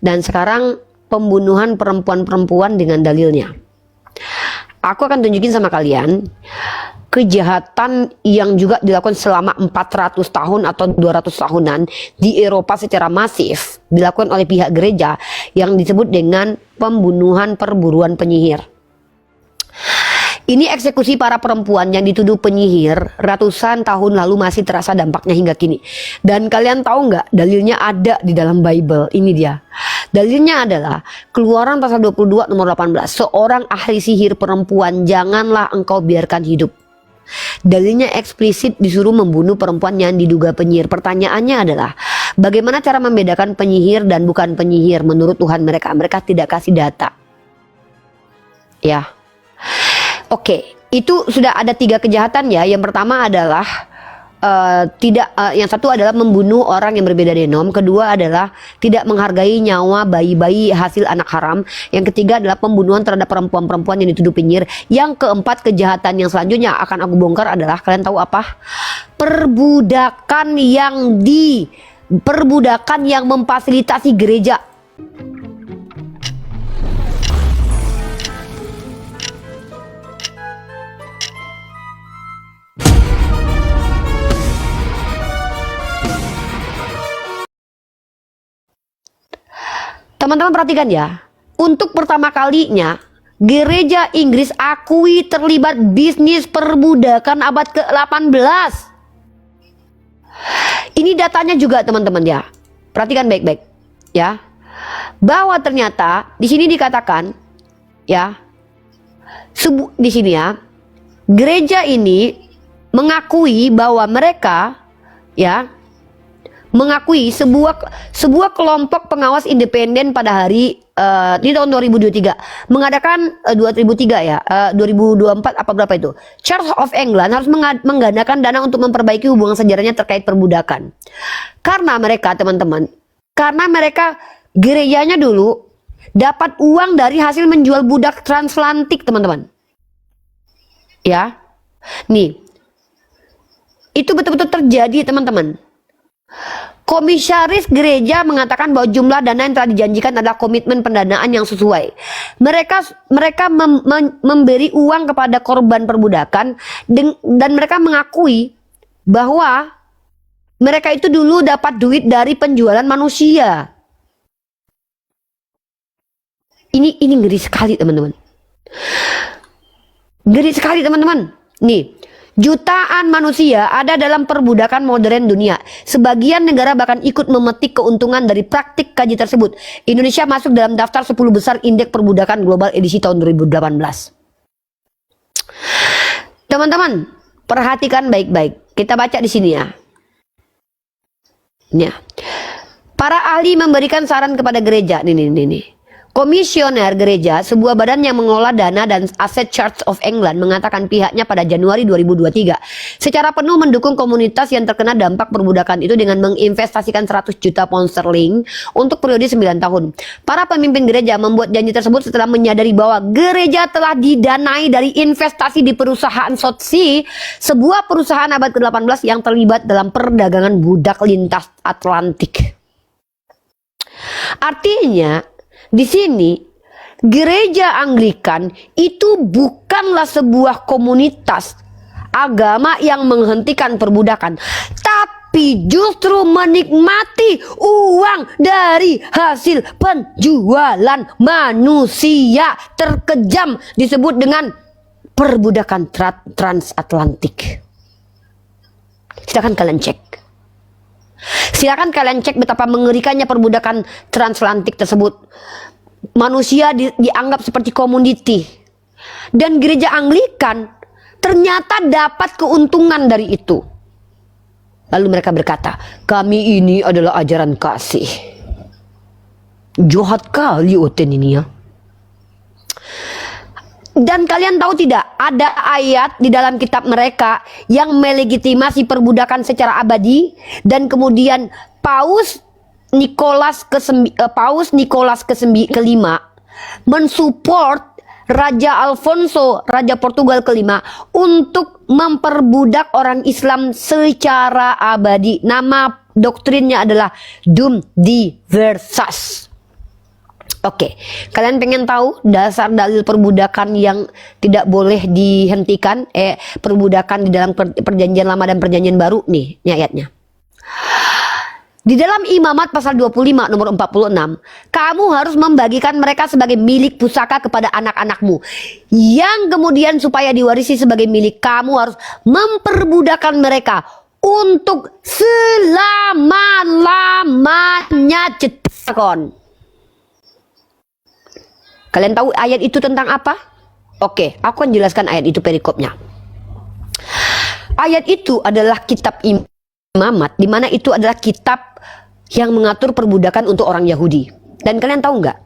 Dan sekarang pembunuhan perempuan-perempuan dengan dalilnya. Aku akan tunjukin sama kalian kejahatan yang juga dilakukan selama 400 tahun atau 200 tahunan di Eropa secara masif dilakukan oleh pihak gereja yang disebut dengan pembunuhan perburuan penyihir. Ini eksekusi para perempuan yang dituduh penyihir ratusan tahun lalu masih terasa dampaknya hingga kini. Dan kalian tahu nggak, dalilnya ada di dalam Bible. Ini dia. Dalilnya adalah Keluaran pasal 22 nomor 18. Seorang ahli sihir perempuan janganlah engkau biarkan hidup. Dalilnya eksplisit disuruh membunuh perempuan yang diduga penyihir. Pertanyaannya adalah bagaimana cara membedakan penyihir dan bukan penyihir menurut Tuhan mereka? Mereka tidak kasih data. Ya. Oke, itu sudah ada 3 kejahatan ya. Yang pertama adalah yang satu adalah membunuh orang yang berbeda genom. Kedua adalah tidak menghargai nyawa bayi-bayi hasil anak haram. Yang ketiga adalah pembunuhan terhadap perempuan-perempuan yang dituduh penyihir. Yang keempat, kejahatan yang selanjutnya akan aku bongkar adalah, kalian tahu apa? Perbudakan yang memfasilitasi gereja. Teman-teman perhatikan ya, untuk pertama kalinya gereja Inggris akui terlibat bisnis perbudakan abad ke-18. Ini datanya juga teman-teman ya, perhatikan baik-baik ya, bahwa ternyata di sini dikatakan ya, di sini ya, gereja ini mengakui bahwa mereka ya mengakui sebuah kelompok pengawas independen pada hari di tahun 2023 mengadakan 2003 ya 2024 apa berapa itu, Church of England harus menggandakan dana untuk memperbaiki hubungan sejarahnya terkait perbudakan. Karena mereka teman-teman, gerejanya dulu dapat uang dari hasil menjual budak transatlantik teman-teman ya. Nih, itu betul-betul terjadi teman-teman. Komisaris gereja mengatakan bahwa jumlah dana yang telah dijanjikan adalah komitmen pendanaan yang sesuai. Mereka memberi uang kepada korban perbudakan dan mereka mengakui bahwa mereka itu dulu dapat duit dari penjualan manusia. Ini ngeri sekali teman-teman. Ngeri sekali teman-teman. Nih, jutaan manusia ada dalam perbudakan modern dunia. Sebagian negara bahkan ikut memetik keuntungan dari praktik kaji tersebut. Indonesia masuk dalam daftar 10 besar indeks perbudakan global edisi tahun 2018. Teman-teman, perhatikan baik-baik. Kita baca di sini ya. Nih. Para ahli memberikan saran kepada gereja. Nih. Komisioner gereja, sebuah badan yang mengelola dana dan aset Church of England, mengatakan pihaknya pada Januari 2023 secara penuh mendukung komunitas yang terkena dampak perbudakan itu dengan menginvestasikan 100 juta pound sterling untuk periode 9 tahun. Para pemimpin gereja membuat janji tersebut setelah menyadari bahwa gereja telah didanai dari investasi di perusahaan Sotsea, sebuah perusahaan abad ke-18 yang terlibat dalam perdagangan budak lintas Atlantik. Artinya, di sini gereja Anglikan itu bukanlah sebuah komunitas agama yang menghentikan perbudakan, tapi justru menikmati uang dari hasil penjualan manusia terkejam, disebut dengan perbudakan transatlantik. Silakan kalian cek. Silakan kalian cek betapa mengerikannya perbudakan transatlantik tersebut. Manusia dianggap seperti komoditi. Dan gereja Anglikan ternyata dapat keuntungan dari itu. Lalu mereka berkata, kami ini adalah ajaran kasih. Jahat kali Oten ini ya. Dan kalian tahu tidak, ada ayat di dalam kitab mereka yang melegitimasi perbudakan secara abadi, dan kemudian Paus Nikolas kelima mensupport Raja Alfonso, Raja Portugal kelima, untuk memperbudak orang Islam secara abadi. Nama doktrinnya adalah Dum Diversas. Oke, kalian pengen tahu dasar dalil perbudakan yang tidak boleh dihentikan, perbudakan di dalam perjanjian lama dan perjanjian baru? Nih ayatnya. Di dalam Imamat pasal 25 nomor 46, kamu harus membagikan mereka sebagai milik pusaka kepada anak-anakmu. Yang kemudian supaya diwarisi sebagai milik, kamu harus memperbudakan mereka untuk selama-lamanya. Cetakon. Kalian tahu ayat itu tentang apa? Oke, aku akan jelaskan ayat itu perikopnya. Ayat itu adalah kitab Imamat, di mana itu adalah kitab yang mengatur perbudakan untuk orang Yahudi. Dan kalian tahu nggak?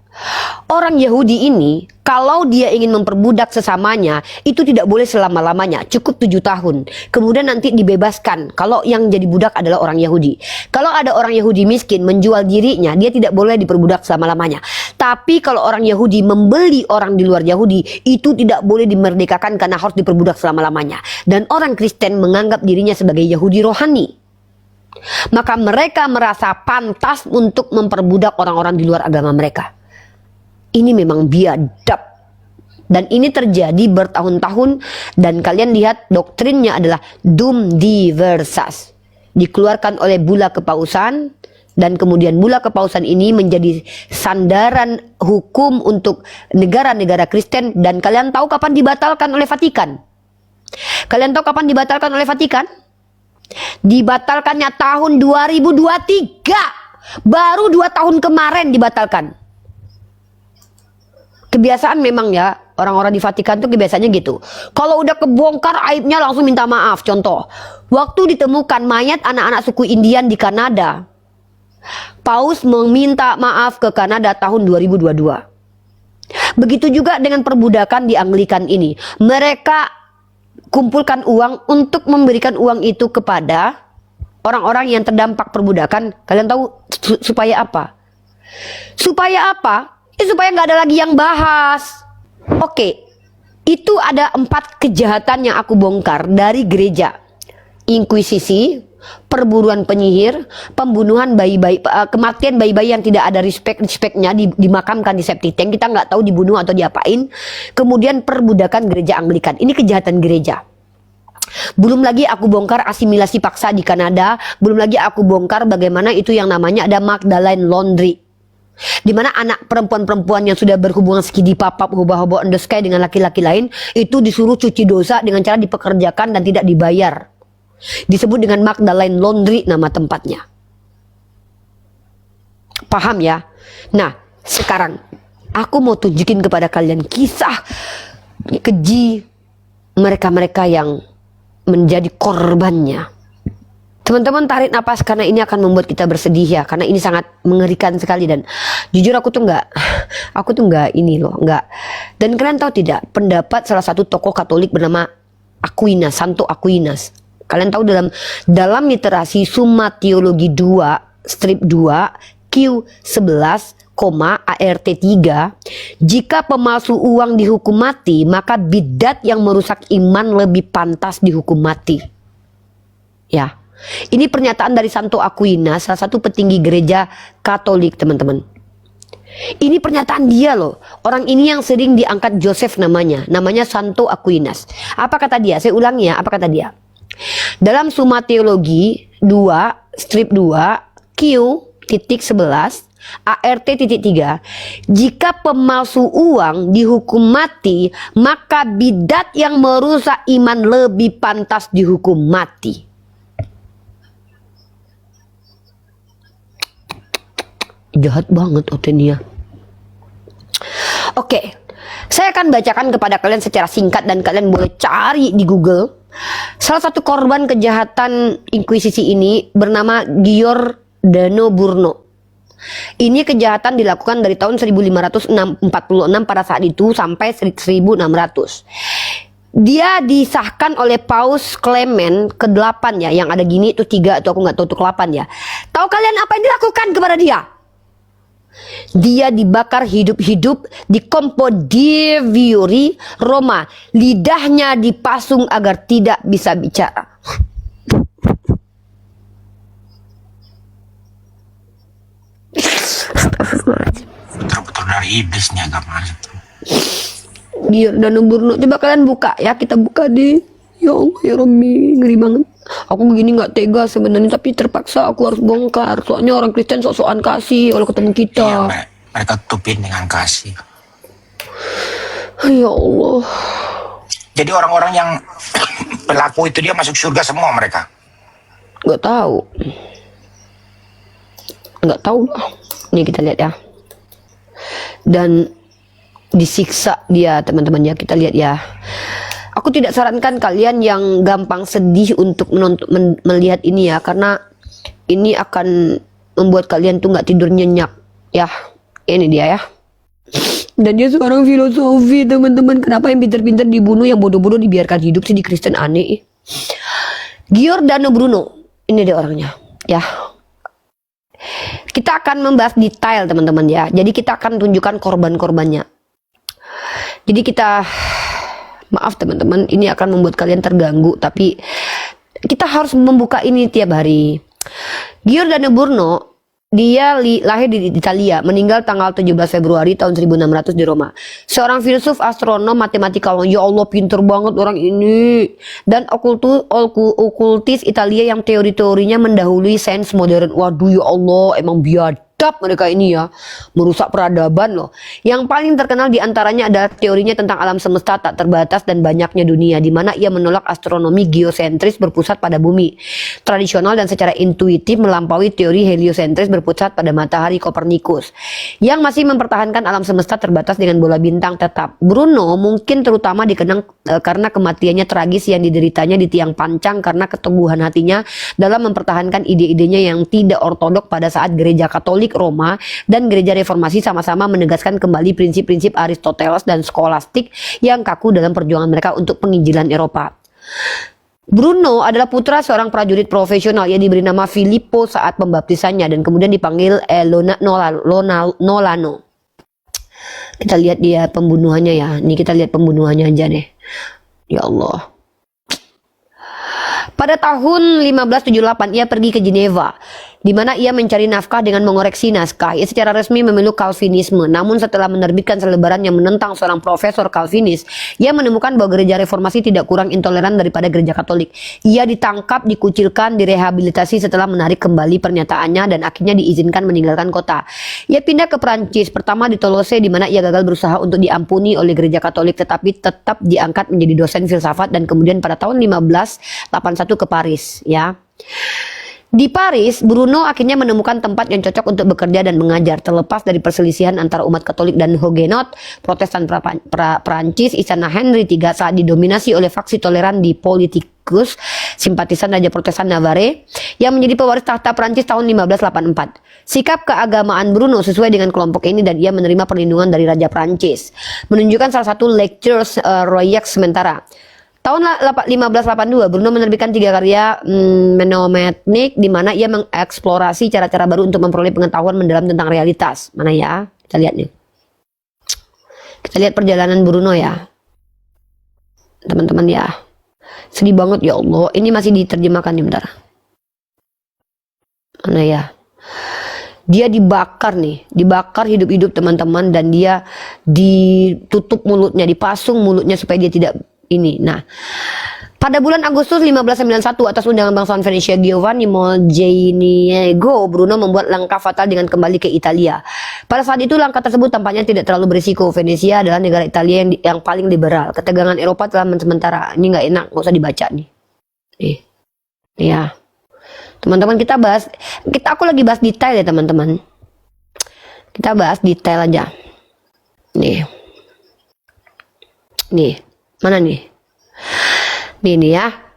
Orang Yahudi ini, kalau dia ingin memperbudak sesamanya, itu tidak boleh selama-lamanya, cukup 7 tahun. Kemudian nanti dibebaskan, kalau yang jadi budak adalah orang Yahudi. Kalau ada orang Yahudi miskin menjual dirinya, dia tidak boleh diperbudak selama-lamanya. Tapi kalau orang Yahudi membeli orang di luar Yahudi, itu tidak boleh dimerdekakan karena harus diperbudak selama-lamanya. Dan orang Kristen menganggap dirinya sebagai Yahudi rohani. Maka mereka merasa pantas untuk memperbudak orang-orang di luar agama mereka. Ini memang biadab. Dan ini terjadi bertahun-tahun. Dan kalian lihat doktrinnya adalah Dum Diversas. Dikeluarkan oleh Bula Kepausan. Dan kemudian Bula Kepausan ini menjadi sandaran hukum untuk negara-negara Kristen. Dan kalian tahu kapan dibatalkan oleh Vatikan? Kalian tahu kapan dibatalkan oleh Vatikan? Dibatalkannya tahun 2023. Baru 2 tahun kemarin dibatalkan. Kebiasaan memang ya, orang-orang di Vatikan tuh kebiasaannya gitu. Kalau udah kebongkar aibnya langsung minta maaf. Contoh, waktu ditemukan mayat anak-anak suku Indian di Kanada, Paus meminta maaf ke Kanada tahun 2022. Begitu juga dengan perbudakan di Anglikan ini. Mereka kumpulkan uang untuk memberikan uang itu kepada orang-orang yang terdampak perbudakan. Kalian tahu supaya apa? Supaya apa? Supaya nggak ada lagi yang bahas. Oke, itu ada 4 kejahatan yang aku bongkar dari gereja. Inkuisisi, perburuan penyihir, pembunuhan bayi-bayi, kematian bayi-bayi yang tidak ada respect-respectnya, dimakamkan di septic tank, kita nggak tahu dibunuh atau diapain. Kemudian perbudakan gereja Anglikan, ini kejahatan gereja. Belum lagi aku bongkar asimilasi paksa di Kanada, belum lagi aku bongkar bagaimana itu yang namanya ada Magdalene Laundry, di mana anak perempuan-perempuan yang sudah berhubungan skidi papap hoba-hoba on the sky dengan laki-laki lain itu disuruh cuci dosa dengan cara dipekerjakan dan tidak dibayar. Disebut dengan Magdalene Laundry nama tempatnya. Paham ya? Nah, sekarang aku mau tunjukin kepada kalian kisah keji mereka-mereka yang menjadi korbannya. Teman-teman tarik napas karena ini akan membuat kita bersedih ya, karena ini sangat mengerikan sekali. Dan jujur aku tuh nggak ini loh, nggak. Dan kalian tahu tidak, pendapat salah satu tokoh Katolik bernama Aquinas, Santo Aquinas. Kalian tahu dalam literasi Summa Theologi 2 strip 2 Q11, ART 3, jika pemalsu uang dihukum mati, maka bidat yang merusak iman lebih pantas dihukum mati. Ya. Ini pernyataan dari Santo Aquinas, salah satu petinggi gereja Katolik, teman-teman. Ini pernyataan dia loh. Orang ini yang sering diangkat Joseph namanya Santo Aquinas. Apa kata dia? Saya ulangi ya, apa kata dia? Dalam Summa Theologi 2 strip 2 Q.11 ART titik 3, jika pemalsu uang dihukum mati, maka bidat yang merusak iman lebih pantas dihukum mati. Jahat banget Otenia. Oke, saya akan bacakan kepada kalian secara singkat dan kalian boleh cari di Google. Salah satu korban kejahatan inkuisisi ini bernama Giordano Bruno. Ini kejahatan dilakukan dari tahun 1546 pada saat itu sampai 1600. Dia disahkan oleh Paus Clement ke-8 ya, yang ada gini itu 3 atau aku nggak tahu itu ke-8 ya. Tahu kalian apa yang dilakukan kepada dia? Dia dibakar hidup-hidup di Campo di Fiori, Roma. Lidahnya dipasung agar tidak bisa bicara. Betul-betul iblisnya agama itu. Giordano Bruno, coba kalian buka ya, kita buka di, ya Allah ya Romi, ngeri banget. Aku begini nggak tega sebenarnya, tapi terpaksa aku harus bongkar. Soalnya orang Kristen sok-sokan kasih kalau ketemu kita. Iya, mereka tutupin dengan kasih. Ya Allah. Jadi orang-orang yang pelaku itu dia masuk surga semua mereka. Nggak tahu. Nggak tahu. Nih kita lihat ya. Dan disiksa dia teman-teman ya, kita lihat ya. Aku tidak sarankan kalian yang gampang sedih untuk melihat ini ya, karena ini akan membuat kalian tuh nggak tidur nyenyak ya. Ini dia ya. Dan dia seorang filosofi teman-teman. Kenapa yang pintar-pintar dibunuh, yang bodoh-bodoh dibiarkan hidup sih di Kristen, aneh. Giordano Bruno, ini dia orangnya ya. Kita akan membahas detail teman-teman ya. Jadi kita akan tunjukkan korban-korbannya. Jadi kita, maaf teman-teman, ini akan membuat kalian terganggu, tapi kita harus membuka ini tiap hari. Giordano Bruno, dia lahir di Italia, meninggal tanggal 17 Februari tahun 1600 di Roma. Seorang filsuf, astronom, matematikawan. Ya Allah, pinter banget orang ini. Dan okultis Italia yang teori-teorinya mendahului sains modern. Waduh ya Allah, emang biadab mereka ini ya, merusak peradaban loh. Yang paling terkenal diantaranya adalah teorinya tentang alam semesta tak terbatas dan banyaknya dunia, di mana ia menolak astronomi geosentris berpusat pada bumi tradisional dan secara intuitif melampaui teori heliosentris berpusat pada matahari Kopernikus, yang masih mempertahankan alam semesta terbatas dengan bola bintang tetap. Bruno mungkin terutama dikenang karena kematiannya tragis yang dideritanya di tiang pancang karena keteguhan hatinya dalam mempertahankan ide-idenya yang tidak ortodok pada saat gereja Katolik Roma dan gereja reformasi sama-sama menegaskan kembali prinsip-prinsip Aristoteles dan skolastik yang kaku dalam perjuangan mereka untuk penginjilan Eropa. Bruno adalah putra seorang prajurit profesional yang diberi nama Filippo saat pembaptisannya dan kemudian dipanggil Nolano. Kita lihat dia pembunuhannya ya. Nih kita lihat pembunuhannya aja deh. Ya Allah. Pada tahun 1578 ia pergi ke Geneva, di mana ia mencari nafkah dengan mengoreksi naskah. Ia secara resmi memeluk Calvinisme. Namun setelah menerbitkan selebaran yang menentang seorang profesor Calvinis, ia menemukan bahwa gereja reformasi tidak kurang intoleran daripada gereja Katolik. Ia ditangkap, dikucilkan, direhabilitasi setelah menarik kembali pernyataannya dan akhirnya diizinkan meninggalkan kota. Ia pindah ke Prancis, pertama di Toulouse, di mana ia gagal berusaha untuk diampuni oleh gereja Katolik, tetapi tetap diangkat menjadi dosen filsafat dan kemudian pada tahun 1581 ke Paris ya. Di Paris, Bruno akhirnya menemukan tempat yang cocok untuk bekerja dan mengajar, terlepas dari perselisihan antara umat Katolik dan Huguenot, Protestan Prancis. Istana Henry III saat didominasi oleh faksi toleran di Politikus, simpatisan Raja Protestan Navarre, yang menjadi pewaris tahta Prancis tahun 1584. Sikap keagamaan Bruno sesuai dengan kelompok ini dan ia menerima perlindungan dari Raja Prancis, menunjukkan salah satu lectures Royax sementara. Tahun 1582, Bruno menerbitkan 3 karya mnemometnik di mana ia mengeksplorasi cara-cara baru untuk memperoleh pengetahuan mendalam tentang realitas. Mana ya? Kita lihat nih. Kita lihat perjalanan Bruno ya. Teman-teman ya. Sedih banget ya Allah. Ini masih diterjemahkan nih bentar. Mana ya? Dia dibakar nih, dibakar hidup-hidup teman-teman, dan dia ditutup mulutnya, dipasung mulutnya supaya dia tidak ini. Nah, pada bulan Agustus 1591 atas undangan bangsawan Venesia Giovanni Mocenigo, Bruno membuat langkah fatal dengan kembali ke Italia. Pada saat itu langkah tersebut tampaknya tidak terlalu berisiko. Venesia adalah negara Italia yang paling liberal. Ketegangan Eropa telah sementara. Ini nggak enak, nggak usah dibaca nih. Nih, ya. Teman-teman kita bahas, aku lagi bahas detail ya teman-teman. Kita bahas detail aja. Nih. Nih. Mana nih? Nih ya.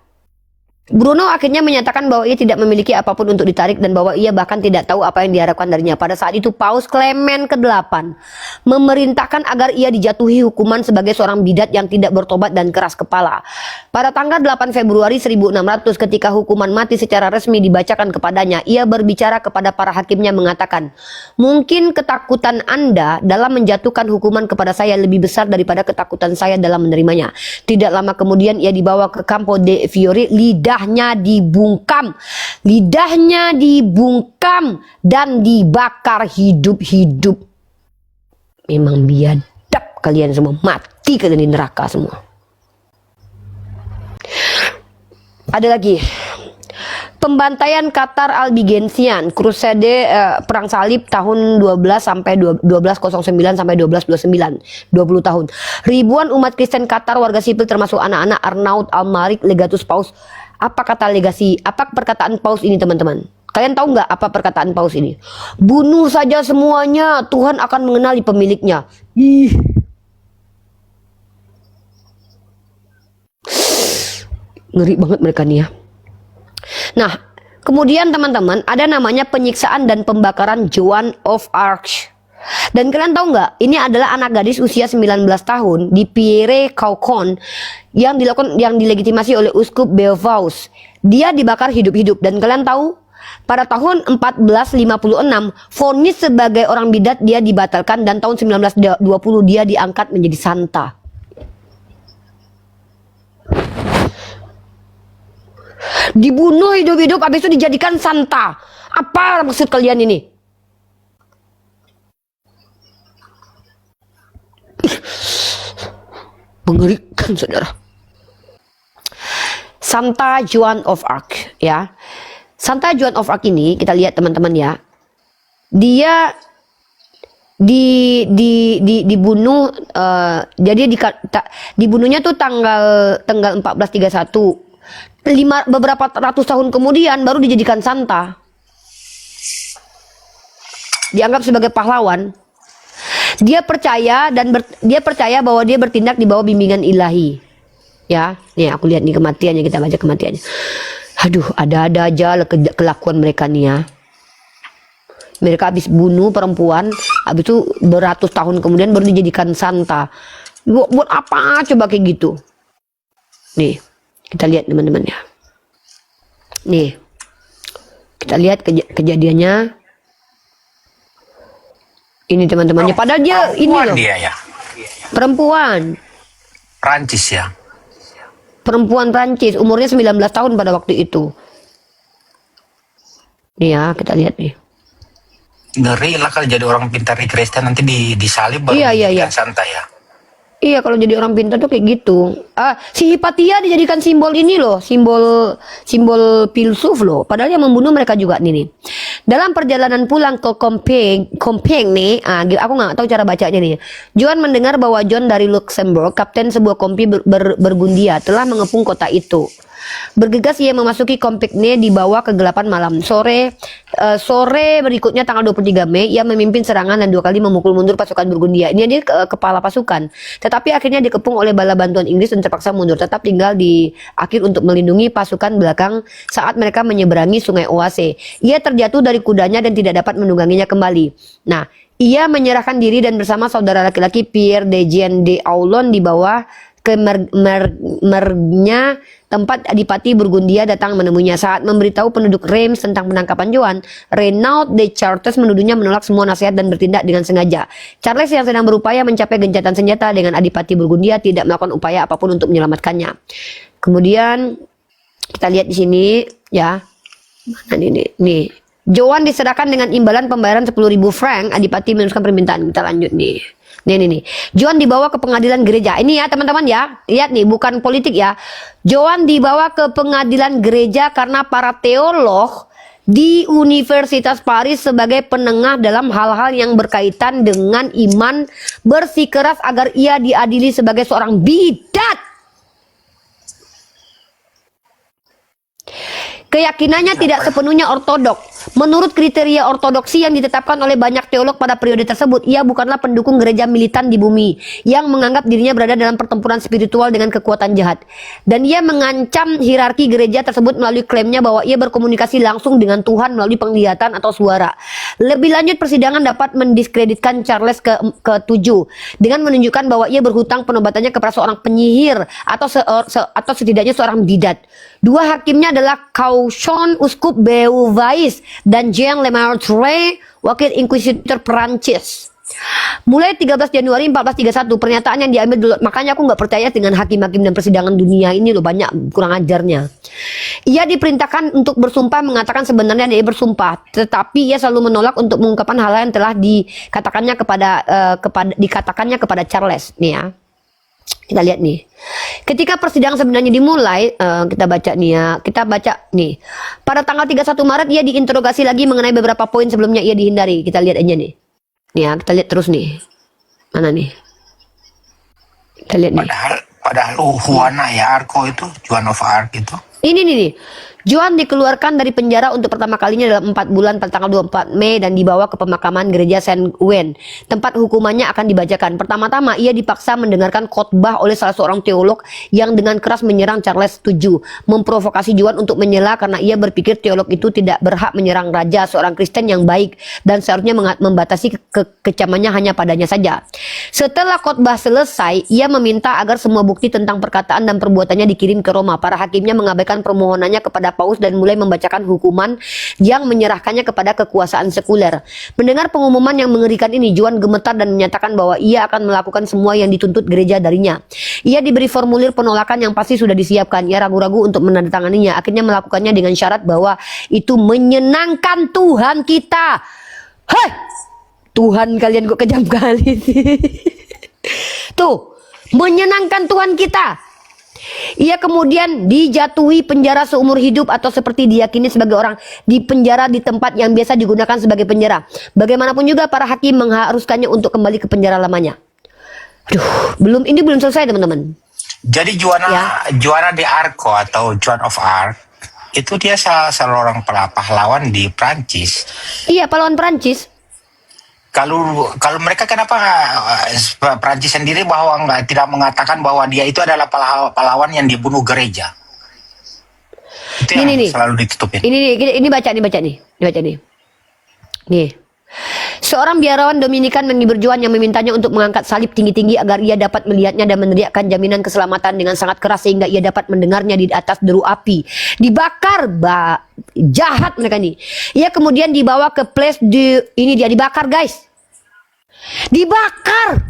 Bruno akhirnya menyatakan bahwa ia tidak memiliki apapun untuk ditarik dan bahwa ia bahkan tidak tahu apa yang diharapkan darinya. Pada saat itu Paus Clement ke-8 memerintahkan agar ia dijatuhi hukuman sebagai seorang bidat yang tidak bertobat dan keras kepala. Pada tanggal 8 Februari 1600 ketika hukuman mati secara resmi dibacakan kepadanya, ia berbicara kepada para hakimnya mengatakan, "Mungkin ketakutan Anda dalam menjatuhkan hukuman kepada saya lebih besar daripada ketakutan saya dalam menerimanya." Tidak lama kemudian ia dibawa ke Campo de' Fiori, lidahnya dibungkam dan dibakar hidup-hidup. Memang biadab kalian semua, mati kalian di neraka semua. Ada lagi. Pembantaian Qatar Albigensian, Crusade perang salib tahun 1209 sampai 1229, 20 tahun. Ribuan umat Kristen Qatar, warga sipil termasuk anak-anak, Arnaud Almalik, legatus Paus. Apa kata legasi? Apa perkataan Paus ini, teman-teman? Kalian tahu nggak apa perkataan Paus ini? Bunuh saja semuanya, Tuhan akan mengenali pemiliknya. Ih. Ngeri banget mereka nih ya. Nah, kemudian teman-teman, ada namanya penyiksaan dan pembakaran Joan of Arc. Dan kalian tahu nggak, ini adalah anak gadis usia 19 tahun di Pierre Caucon yang dilegitimasi oleh Uskup Beauvais. Dia dibakar hidup-hidup, dan kalian tahu pada tahun 1456 vonis sebagai orang bidat dia dibatalkan, dan tahun 1920 dia diangkat menjadi santa. Dibunuh hidup-hidup, habis itu dijadikan santa. Apa maksud kalian ini? Mengerikan, saudara. Santa Joan of Arc, ya. Santa Joan of Arc ini kita lihat, teman-teman ya. Dia dibunuh, jadi dibunuhnya tuh tanggal 1431. Beberapa ratus tahun kemudian baru dijadikan santa. Dianggap sebagai pahlawan. Dia percaya bahwa dia bertindak di bawah bimbingan ilahi. Ya, nih aku lihat nih kematiannya, kita baca kematiannya. Aduh, ada-ada aja kelakuan mereka nih ya. Mereka habis bunuh perempuan, habis itu beratus tahun kemudian baru dijadikan santa. Buat apa coba kayak gitu? Nih, kita lihat teman-teman ya. Nih, kita lihat kejadiannya. Ini teman-temannya. Padahal dia ini loh. Dia ya. Perempuan. Prancis ya. Perempuan Prancis, umurnya 19 tahun pada waktu itu. Nih ya, kita lihat nih. Ngeri lah kalau jadi orang pintar di Kristen nanti disalib baru Iya. santa ya. Iya, kalau jadi orang pintar tuh kayak gitu. Si Hipatia dijadikan simbol ini loh, simbol filsuf loh. Padahal yang membunuh mereka juga nih. Dalam perjalanan pulang ke Compiègne nih, aku nggak tahu cara bacanya nih. Joan mendengar bahwa John dari Luxembourg, kapten sebuah kompi Burgundia, telah mengepung kota itu. Bergegas ia memasuki Compiègne di bawah kegelapan malam. Sore berikutnya tanggal 23 Mei ia memimpin serangan dan 2 kali memukul mundur pasukan Burgundia. Ini dia kepala pasukan. Tetapi akhirnya dikepung oleh bala bantuan Inggris dan terpaksa mundur. Tetap tinggal di akhir untuk melindungi pasukan belakang saat mereka menyeberangi sungai Oise. Ia terjatuh dari kudanya dan tidak dapat menungganginya kembali. Nah, ia menyerahkan diri dan bersama saudara laki-laki Pierre de Jean de Aulon dibawa ke mergnya tempat Adipati Burgundia datang menemuinya. Saat memberitahu penduduk Reims tentang penangkapan Joan, Renaud de Chartres menuduhnya menolak semua nasihat dan bertindak dengan sengaja. Charles yang sedang berupaya mencapai gencatan senjata dengan Adipati Burgundia tidak melakukan upaya apapun untuk menyelamatkannya. Kemudian kita lihat di sini ya. Mana nih. Joan diserahkan dengan imbalan pembayaran 10.000 franc. Adipati meneruskan permintaan. Kita lanjut nih. Nih. Joan dibawa ke pengadilan gereja. Ini ya teman-teman ya. Lihat nih, bukan politik ya. Joan dibawa ke pengadilan gereja karena para teolog di Universitas Paris sebagai penengah dalam hal-hal yang berkaitan dengan iman bersikeras agar ia diadili sebagai seorang bidat. Keyakinannya tidak sepenuhnya ortodok. Menurut kriteria ortodoksi yang ditetapkan oleh banyak teolog pada periode tersebut, ia bukanlah pendukung gereja militan di bumi yang menganggap dirinya berada dalam pertempuran spiritual dengan kekuatan jahat. Dan ia mengancam hierarki gereja tersebut melalui klaimnya bahwa ia berkomunikasi langsung dengan Tuhan melalui penglihatan atau suara. Lebih lanjut, persidangan dapat mendiskreditkan Charles ke-7 dengan menunjukkan bahwa ia berhutang penobatannya kepada seorang penyihir atau setidaknya seorang bidat. Dua hakimnya adalah Cauchon, Uskup Beauvais, dan Jean Lemaitre, wakil inkuisitor Perancis. Mulai 13 Januari 1431 pernyataan yang diambil dulu. Makanya aku nggak percaya dengan hakim-hakim dan persidangan dunia ini loh, banyak kurang ajarnya. Ia diperintahkan untuk bersumpah, mengatakan sebenarnya dia bersumpah, tetapi ia selalu menolak untuk mengungkapkan hal yang telah dikatakannya kepada Charles. Nih ya. Kita lihat nih. Ketika persidangan sebenarnya dimulai, kita baca nih ya. Kita baca nih. Pada tanggal 31 Maret ia diinterogasi lagi mengenai beberapa poin sebelumnya ia dihindari. Kita lihat aja nih. Nih ya, kita lihat terus nih. Mana nih? Kita lihat nih. Padahal Juana ya, Arco itu, Joan of Arc itu. Ini nih. Joan dikeluarkan dari penjara untuk pertama kalinya dalam 4 bulan pada tanggal 24 Mei dan dibawa ke pemakaman gereja Saint Ouen. Tempat hukumannya akan dibacakan. Pertama-tama ia dipaksa mendengarkan khotbah oleh salah seorang teolog yang dengan keras menyerang Charles VII, memprovokasi Joan untuk menyela karena ia berpikir teolog itu tidak berhak menyerang raja, seorang Kristen yang baik, dan seharusnya membatasi kecamannya hanya padanya saja. Setelah khotbah selesai, ia meminta agar semua bukti tentang perkataan dan perbuatannya dikirim ke Roma. Para hakimnya mengabaikan permohonannya kepada Paus dan mulai membacakan hukuman yang menyerahkannya kepada kekuasaan sekuler. Mendengar pengumuman yang mengerikan ini, Joan gemetar dan menyatakan bahwa ia akan melakukan semua yang dituntut gereja darinya. Ia diberi formulir penolakan yang pasti sudah disiapkan. Ia ragu-ragu untuk menandatanganinya. Akhirnya melakukannya dengan syarat bahwa itu menyenangkan Tuhan kita. Hei! Tuhan kalian kok kejam kali sih. Tuh, menyenangkan Tuhan kita. Ia kemudian dijatuhi penjara seumur hidup atau seperti diyakini sebagai orang di penjara di tempat yang biasa digunakan sebagai penjara. Bagaimanapun juga para hakim mengharuskannya untuk kembali ke penjara lamanya. Aduh, ini belum selesai teman-teman. Jadi Joanna de Arco atau Joan of Arc itu dia salah seorang pahlawan di Prancis. Iya, pahlawan Prancis. Kalau mereka kenapa Prancis sendiri tidak mengatakan bahwa dia itu adalah pahlawan yang dibunuh gereja? Itu yang selalu ditutupin. Ini baca nih. Nih. Seorang biarawan Dominikan menghibur Joan yang memintanya untuk mengangkat salib tinggi-tinggi agar ia dapat melihatnya dan meneriakkan jaminan keselamatan dengan sangat keras sehingga ia dapat mendengarnya di atas deru api. Dibakar, jahat mereka nih. Ia kemudian dibawa ke place ini dia dibakar guys. Dibakar.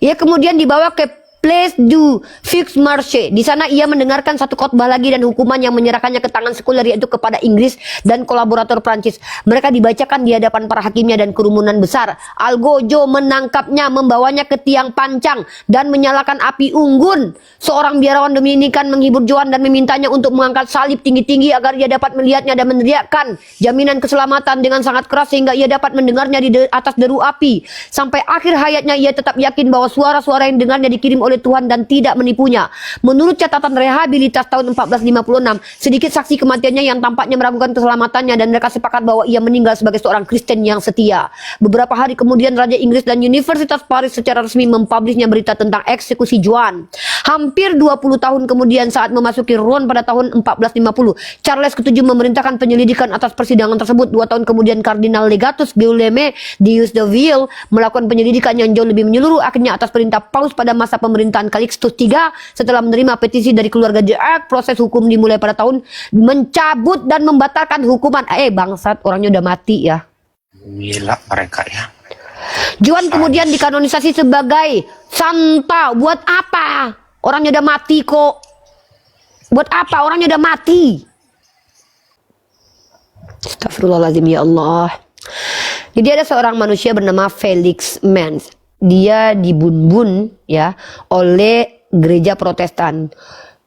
Ia kemudian dibawa ke Place du Fix Marché. Di sana ia mendengarkan satu khotbah lagi dan hukuman yang menyerahkannya ke tangan sekuler, yaitu kepada Inggris dan kolaborator Prancis. Mereka dibacakan di hadapan para hakimnya dan kerumunan besar. Algojo menangkapnya, membawanya ke tiang pancang dan menyalakan api unggun. Seorang biarawan Dominikan menghibur Joan dan memintanya untuk mengangkat salib tinggi-tinggi agar ia dapat melihatnya dan meneriakkan jaminan keselamatan dengan sangat keras sehingga ia dapat mendengarnya di atas deru api. Sampai akhir hayatnya ia tetap yakin bahwa suara-suara yang dengarnya dikirim oleh Tuhan dan tidak menipunya. Menurut catatan rehabilitas tahun 1456, sedikit saksi kematiannya yang tampaknya meragukan keselamatannya dan mereka sepakat bahwa ia meninggal sebagai seorang Kristen yang setia. Beberapa hari kemudian Raja Inggris dan Universitas Paris secara resmi mempublishnya berita tentang eksekusi Joan. Hampir 20 tahun kemudian saat memasuki Rouen pada tahun 1450, Charles VII memerintahkan penyelidikan atas persidangan tersebut. 2 tahun kemudian Kardinal Legatus Guillaume Dius de Ville melakukan penyelidikan yang jauh lebih menyeluruh. Akhirnya atas perintah Paus pada masa pemerintahan Calixtus III, setelah menerima petisi dari keluarga de Arc, proses hukum dimulai pada tahun mencabut dan membatalkan hukuman. Bangsat, orangnya udah mati ya. Gila mereka ya. Joan kemudian dikanonisasi sebagai santa. Buat apa? Orangnya udah mati kok. Buat apa? Orangnya udah mati. Astagfirullahaladzim, ya Allah. Jadi ada seorang manusia bernama Felix Mans. Dia dibun-bun ya oleh gereja Protestan.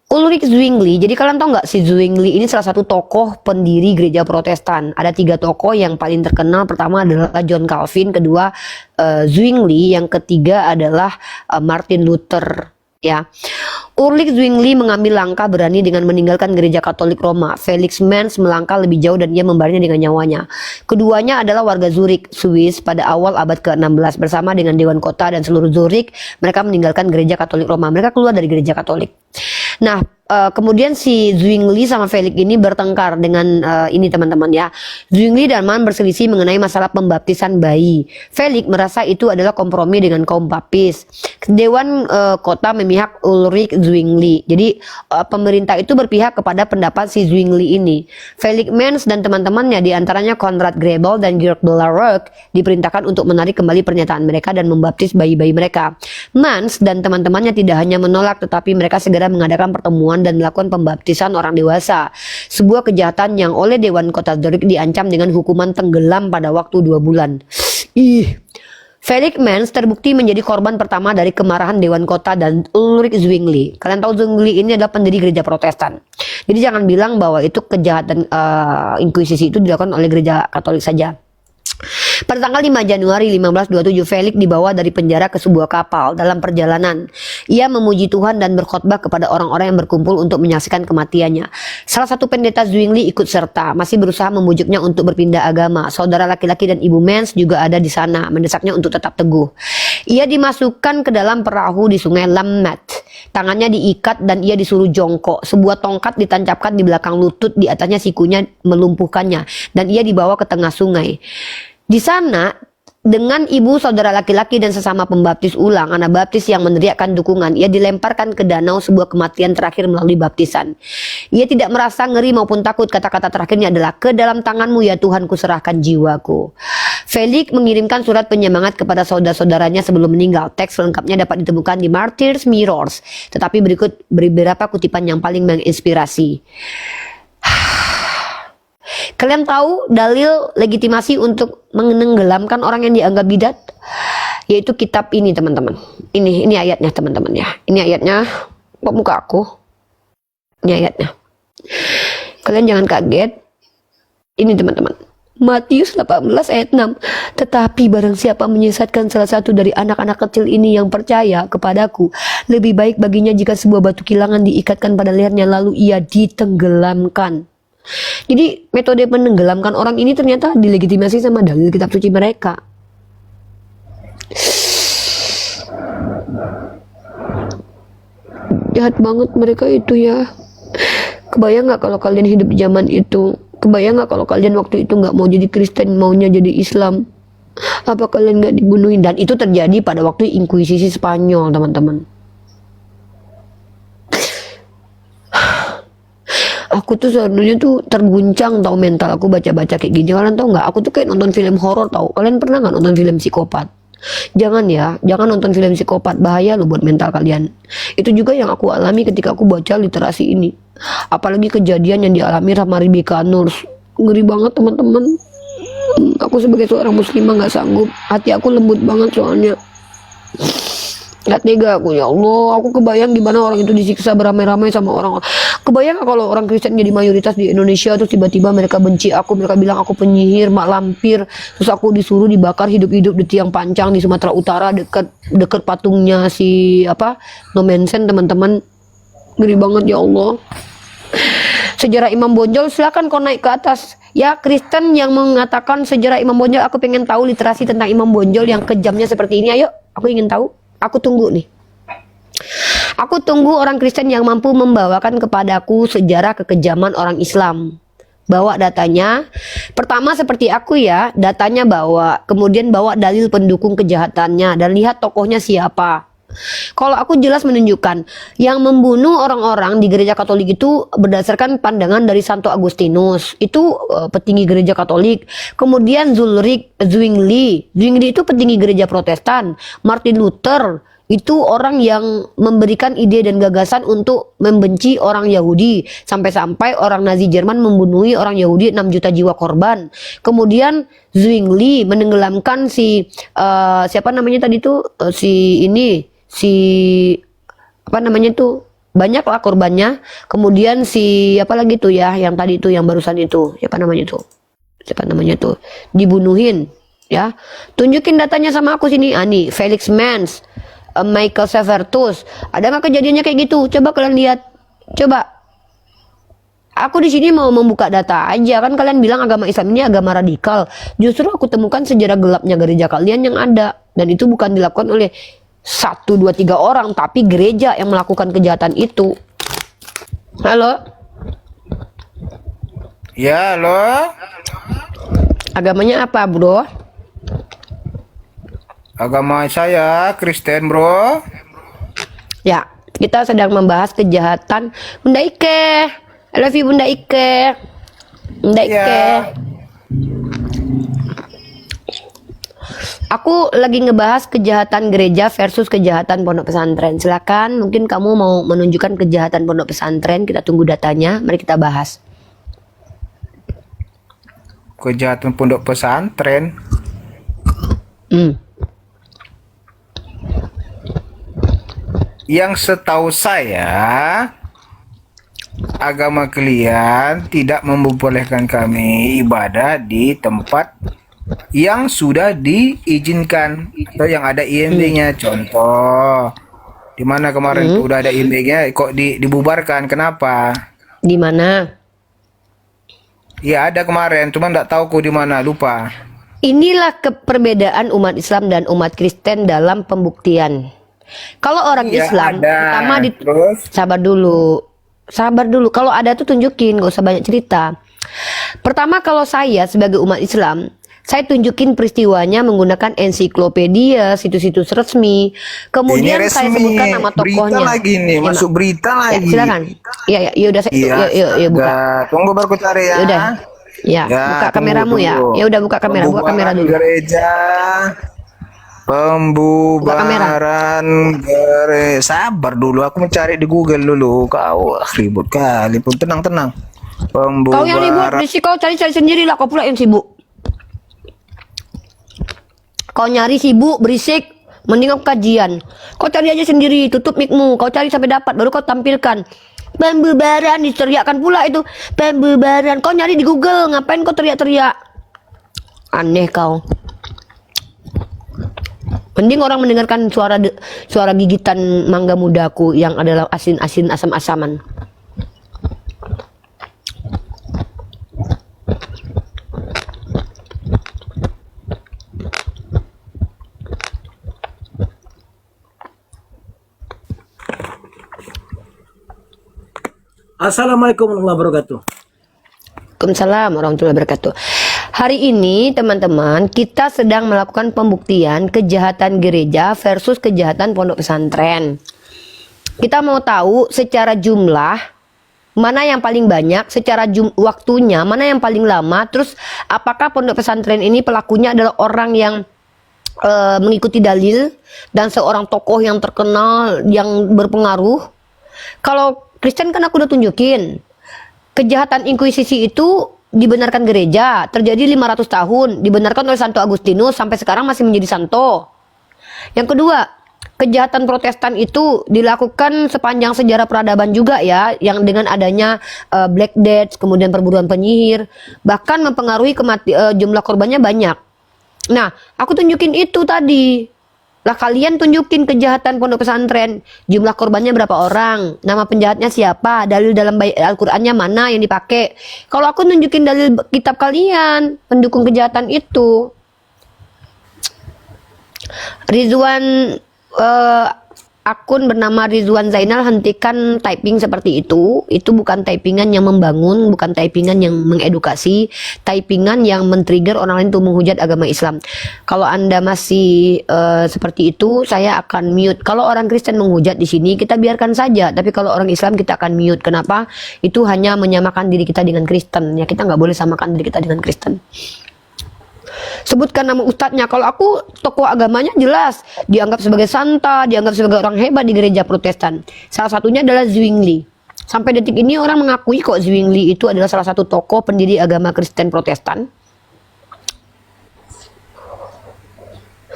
Ulrich Zwingli. Jadi kalian tahu nggak si Zwingli ini salah satu tokoh pendiri gereja Protestan. Ada 3 tokoh yang paling terkenal. Pertama adalah John Calvin, kedua Zwingli, yang ketiga adalah Martin Luther. Ya, Ulrich Zwingli mengambil langkah berani dengan meninggalkan gereja Katolik Roma. Felix Mans melangkah lebih jauh dan ia membayarnya dengan nyawanya. Keduanya adalah warga Zurich, Swiss pada awal abad ke-16. Bersama dengan Dewan Kota dan seluruh Zurich, mereka meninggalkan gereja Katolik Roma. Mereka keluar dari gereja Katolik. Nah, kemudian si Zwingli sama Felix ini bertengkar dengan ini teman-teman ya. Zwingli dan Man berselisih mengenai masalah pembaptisan bayi. Felix merasa itu adalah kompromi dengan kaum Baptis. Dewan kota memihak Ulrich Zwingli. Jadi pemerintah itu berpihak kepada pendapat si Zwingli ini. Felix Manz dan teman-temannya diantaranya Konrad Grebel dan Georg Bellerock diperintahkan untuk menarik kembali pernyataan mereka dan membaptis bayi-bayi mereka. Manz dan teman-temannya tidak hanya menolak, tetapi mereka segera mengadakan pertemuan dan melakukan pembaptisan orang dewasa. Sebuah kejahatan yang oleh Dewan Kota Zurich diancam dengan hukuman tenggelam pada waktu 2 bulan. Felix Manz terbukti menjadi korban pertama dari kemarahan Dewan Kota dan Ulrich Zwingli. Kalian tahu Zwingli ini adalah pendiri gereja Protestan. Jadi jangan bilang bahwa itu kejahatan inkuisisi itu dilakukan oleh gereja Katolik saja. Pada tanggal 5 Januari 1527, Felix dibawa dari penjara ke sebuah kapal. Dalam perjalanan, ia memuji Tuhan dan berkhotbah kepada orang-orang yang berkumpul untuk menyaksikan kematiannya. Salah satu pendeta Zwingli ikut serta, masih berusaha membujuknya untuk berpindah agama. Saudara laki-laki dan ibu Manz juga ada di sana, mendesaknya untuk tetap teguh. Ia dimasukkan ke dalam perahu di sungai Lammat. Tangannya diikat dan ia disuruh jongkok. Sebuah tongkat ditancapkan di belakang lutut, di atasnya sikunya melumpuhkannya, dan ia dibawa ke tengah sungai. Di sana, dengan ibu, saudara laki-laki dan sesama pembaptis ulang, anak baptis yang meneriakkan dukungan, ia dilemparkan ke danau, sebuah kematian terakhir melalui baptisan. Ia tidak merasa ngeri maupun takut. Kata-kata terakhirnya adalah, "Ke dalam tanganmu ya Tuhan kuserahkan jiwaku." Felix mengirimkan surat penyemangat kepada saudara-saudaranya sebelum meninggal. Teks lengkapnya dapat ditemukan di Martyrs Mirrors, tetapi berikut beberapa kutipan yang paling menginspirasi. Kalian tahu dalil legitimasi untuk menenggelamkan orang yang dianggap bidat? Yaitu kitab ini teman-teman. Ini ayatnya teman-teman ya. Ini ayatnya. Kok muka aku? Ini ayatnya. Kalian jangan kaget. Ini teman-teman. Matius 18 ayat 6. Tetapi barang siapa menyesatkan salah satu dari anak-anak kecil ini yang percaya kepadaku, lebih baik baginya jika sebuah batu kilangan diikatkan pada lehernya lalu ia ditenggelamkan. Jadi metode menenggelamkan orang ini ternyata dilegitimasi sama dalil kitab suci mereka. Jahat banget mereka itu ya. Kebayang gak kalau kalian hidup di zaman itu? Kebayang gak kalau kalian waktu itu gak mau jadi Kristen, maunya jadi Islam? Apa kalian gak dibunuhin? Dan itu terjadi pada waktu inkuisisi Spanyol teman-teman. Aku tuh sebenarnya tuh terguncang tau mental aku baca-baca kayak gini. Kalian tau nggak? Aku tuh kayak nonton film horor tau. Kalian pernah nggak nonton film psikopat? Jangan ya, jangan nonton film psikopat. Bahaya loh buat mental kalian. Itu juga yang aku alami ketika aku baca literasi ini. Apalagi kejadian yang dialami sama Rebecca Nurse. Ngeri banget teman-teman. Aku sebagai seorang muslimah nggak sanggup. Hati aku lembut banget soalnya. Gak tega aku, ya Allah. Aku kebayang gimana orang itu disiksa beramai-ramai sama orang. Kebayang kalau orang Kristen jadi mayoritas di Indonesia, terus tiba-tiba mereka benci aku, mereka bilang aku penyihir, mak lampir, terus aku disuruh dibakar hidup-hidup di tiang pancang di Sumatera Utara dekat patungnya si Nomensen teman-teman. Ngeri banget ya Allah. Sejarah Imam Bonjol, silakan kau naik ke atas. Ya Kristen yang mengatakan sejarah Imam Bonjol, aku pengen tahu literasi tentang Imam Bonjol yang kejamnya seperti ini. Ayo, aku ingin tahu. Aku tunggu nih. Aku tunggu orang Kristen yang mampu membawakan kepadaku sejarah kekejaman orang Islam. Bawa datanya. Pertama seperti aku ya, datanya bawa. Kemudian bawa dalil pendukung kejahatannya. Dan lihat tokohnya siapa. Kalau aku jelas menunjukkan yang membunuh orang-orang di gereja Katolik itu berdasarkan pandangan dari Santo Agustinus, itu petinggi gereja Katolik. Kemudian Zwingli itu petinggi gereja Protestan. Martin Luther itu orang yang memberikan ide dan gagasan untuk membenci orang Yahudi, sampai-sampai orang Nazi Jerman membunuhi orang Yahudi 6 juta jiwa korban. Kemudian Zwingli menenggelamkan siapa namanya tadi tuh banyak lah korbannya. Kemudian apa lagi tuh ya yang tadi itu yang barusan itu siapa namanya tuh dibunuhin ya. Tunjukin datanya sama aku sini. Nih Felix Manz, Michael Severtus. Ada nggak kejadiannya kayak gitu? Coba kalian lihat. Coba. Aku di sini mau membuka data aja. Kan kalian bilang agama Islam ini agama radikal. Justru aku temukan sejarah gelapnya gereja kalian yang ada. Dan itu bukan dilakukan oleh 1, 2, 3 orang, tapi gereja yang melakukan kejahatan itu. Halo, Ya, halo. agamanya apa, bro? Agama saya Kristen, bro. Ya, kita sedang membahas kejahatan Bunda Ike. I love you, Bunda Ike. Bunda Ike. Ya. Aku lagi ngebahas kejahatan gereja versus kejahatan pondok pesantren. Silakan, mungkin kamu mau menunjukkan kejahatan pondok pesantren. Kita tunggu datanya. Mari kita bahas. Kejahatan pondok pesantren. Hmm. Yang setahu saya, agama kalian tidak membolehkan kami ibadah di tempat yang sudah diizinkan atau yang ada IMB-nya. Contoh, di mana kemarin tuh udah ada IMB-nya, kok dibubarkan? Kenapa? Di mana? Ya ada kemarin, cuma nggak tahu kok di mana, lupa. Inilah perbedaan umat Islam dan umat Kristen dalam pembuktian. Kalau orang Iya, Islam, ada. pertama Terus? sabar dulu. Sabar dulu. Kalau ada tuh tunjukin, gak usah banyak cerita. Pertama, kalau saya sebagai umat Islam, saya tunjukin peristiwanya menggunakan ensiklopedia, situs-situs resmi. Kemudian Ini saya resmi. sebutkan nama Berita tokohnya. lagi nih, Ya, masuk berita ya, lagi. silakan. Iya, ya, yaudah, Iya, yuk, buka. astaga. Tunggu baru ku cari ya. Yaudah, ya, Ya, buka tunggu, kameramu ya. tunggu. Ya udah buka kamera, buka kamera Pembubaran dulu. gereja. Pembubaran gereja. Sabar dulu, aku mencari di Google dulu. Kau ribut kali pun, tenang. Kau yang ribut, Pembubaran. berisik, kau cari-cari sendiri lah. Kau pula yang sibuk. Kau nyari sibuk, berisik, mending aku kajian. Kau cari aja sendiri, tutup micmu. Kau cari sampai dapat, baru kau tampilkan. Pembubaran, diteriakkan pula itu. Pembubaran, kau nyari di Google, ngapain kau teriak-teriak? Aneh kau. Mending orang mendengarkan suara gigitan mangga mudaku yang adalah asin-asin, asam-asaman. Assalamualaikum warahmatullahi wabarakatuh. Waalaikumsalam warahmatullahi wabarakatuh. Hari ini teman-teman kita sedang melakukan pembuktian kejahatan gereja versus kejahatan pondok pesantren. Kita mau tahu secara jumlah mana yang paling banyak, secara waktunya mana yang paling lama, terus apakah pondok pesantren ini pelakunya adalah orang yang mengikuti dalil dan seorang tokoh yang terkenal yang berpengaruh. Kalau Kristen kan aku udah tunjukin kejahatan inkuisisi itu dibenarkan gereja, terjadi 500 tahun, dibenarkan oleh Santo Agustinus, sampai sekarang masih menjadi santo. Yang kedua, kejahatan Protestan itu dilakukan sepanjang sejarah peradaban juga ya, yang dengan adanya Black Death, kemudian perburuan penyihir, bahkan mempengaruhi jumlah korbannya banyak. Nah, aku tunjukin itu tadi. Lah kalian tunjukin kejahatan pondok pesantren, jumlah korbannya berapa orang, nama penjahatnya siapa, dalil dalam Al-Qur'annya mana yang dipakai. Kalau aku nunjukin dalil kitab kalian pendukung kejahatan itu. Rizwan akun bernama Rizwan Zainal, hentikan typing seperti itu. Itu bukan typingan yang membangun, bukan typingan yang mengedukasi, typingan yang men-trigger orang lain untuk menghujat agama Islam. Kalau Anda masih seperti itu, saya akan mute. Kalau orang Kristen menghujat di sini, kita biarkan saja. Tapi kalau orang Islam kita akan mute. Kenapa? Itu hanya menyamakan diri kita dengan Kristen. Ya, kita nggak boleh samakan diri kita dengan Kristen. Sebutkan nama ustadznya. Kalau aku tokoh agamanya jelas dianggap sebagai santa, dianggap sebagai orang hebat di gereja Protestan. Salah satunya adalah Zwingli. Sampai detik ini orang mengakui kok Zwingli itu adalah salah satu tokoh pendiri agama Kristen Protestan.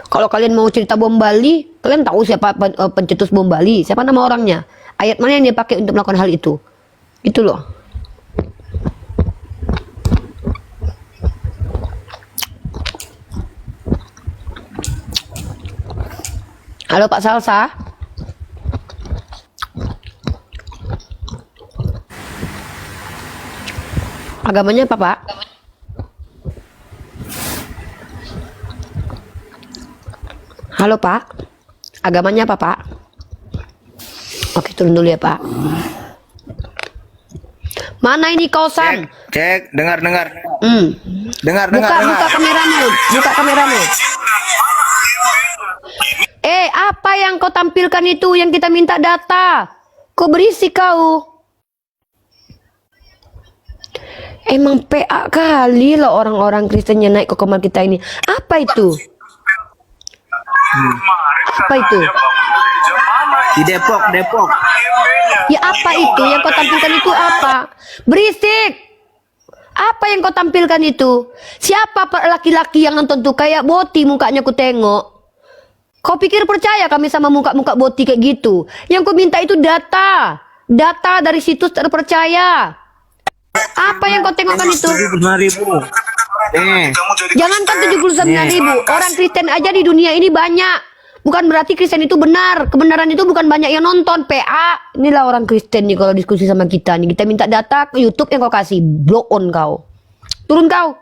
Kalau kalian mau cerita bom Bali, kalian tahu siapa pencetus bom Bali? Siapa nama orangnya? Ayat mana yang dia pakai untuk melakukan hal itu? Itu loh. Halo Pak Salsa. Agamanya apa Pak? Halo Pak. Agamanya apa Pak? Oke, turun dulu ya Pak. Mana ini kau Sam? Cek, dengar. Hmm. Dengar. Buka kameramu. Buka kameramu. Apa yang kau tampilkan itu yang kita minta data? Kau berisik kau. Emang PA kali lah orang-orang Kristennya naik ke kamar kita ini. Apa itu? Apa itu? Di Depok. Ya apa itu? Yang kau tampilkan itu apa? Berisik! Apa yang kau tampilkan itu? Siapa laki-laki yang nonton tuh? Kayak boti mukanya ku tengok. Kau pikir percaya kami sama muka-muka boti kayak gitu? Yang ku minta itu data. Data dari situs terpercaya. Apa yang kau tengokkan itu? 79.000. Jangankan 79.000, orang Kristen aja di dunia ini banyak. Bukan berarti Kristen itu benar. Kebenaran itu bukan banyak yang nonton. PA, inilah orang Kristen nih kalau diskusi sama kita nih. Kita minta data ke YouTube yang kau kasih. Block on kau. Turun kau.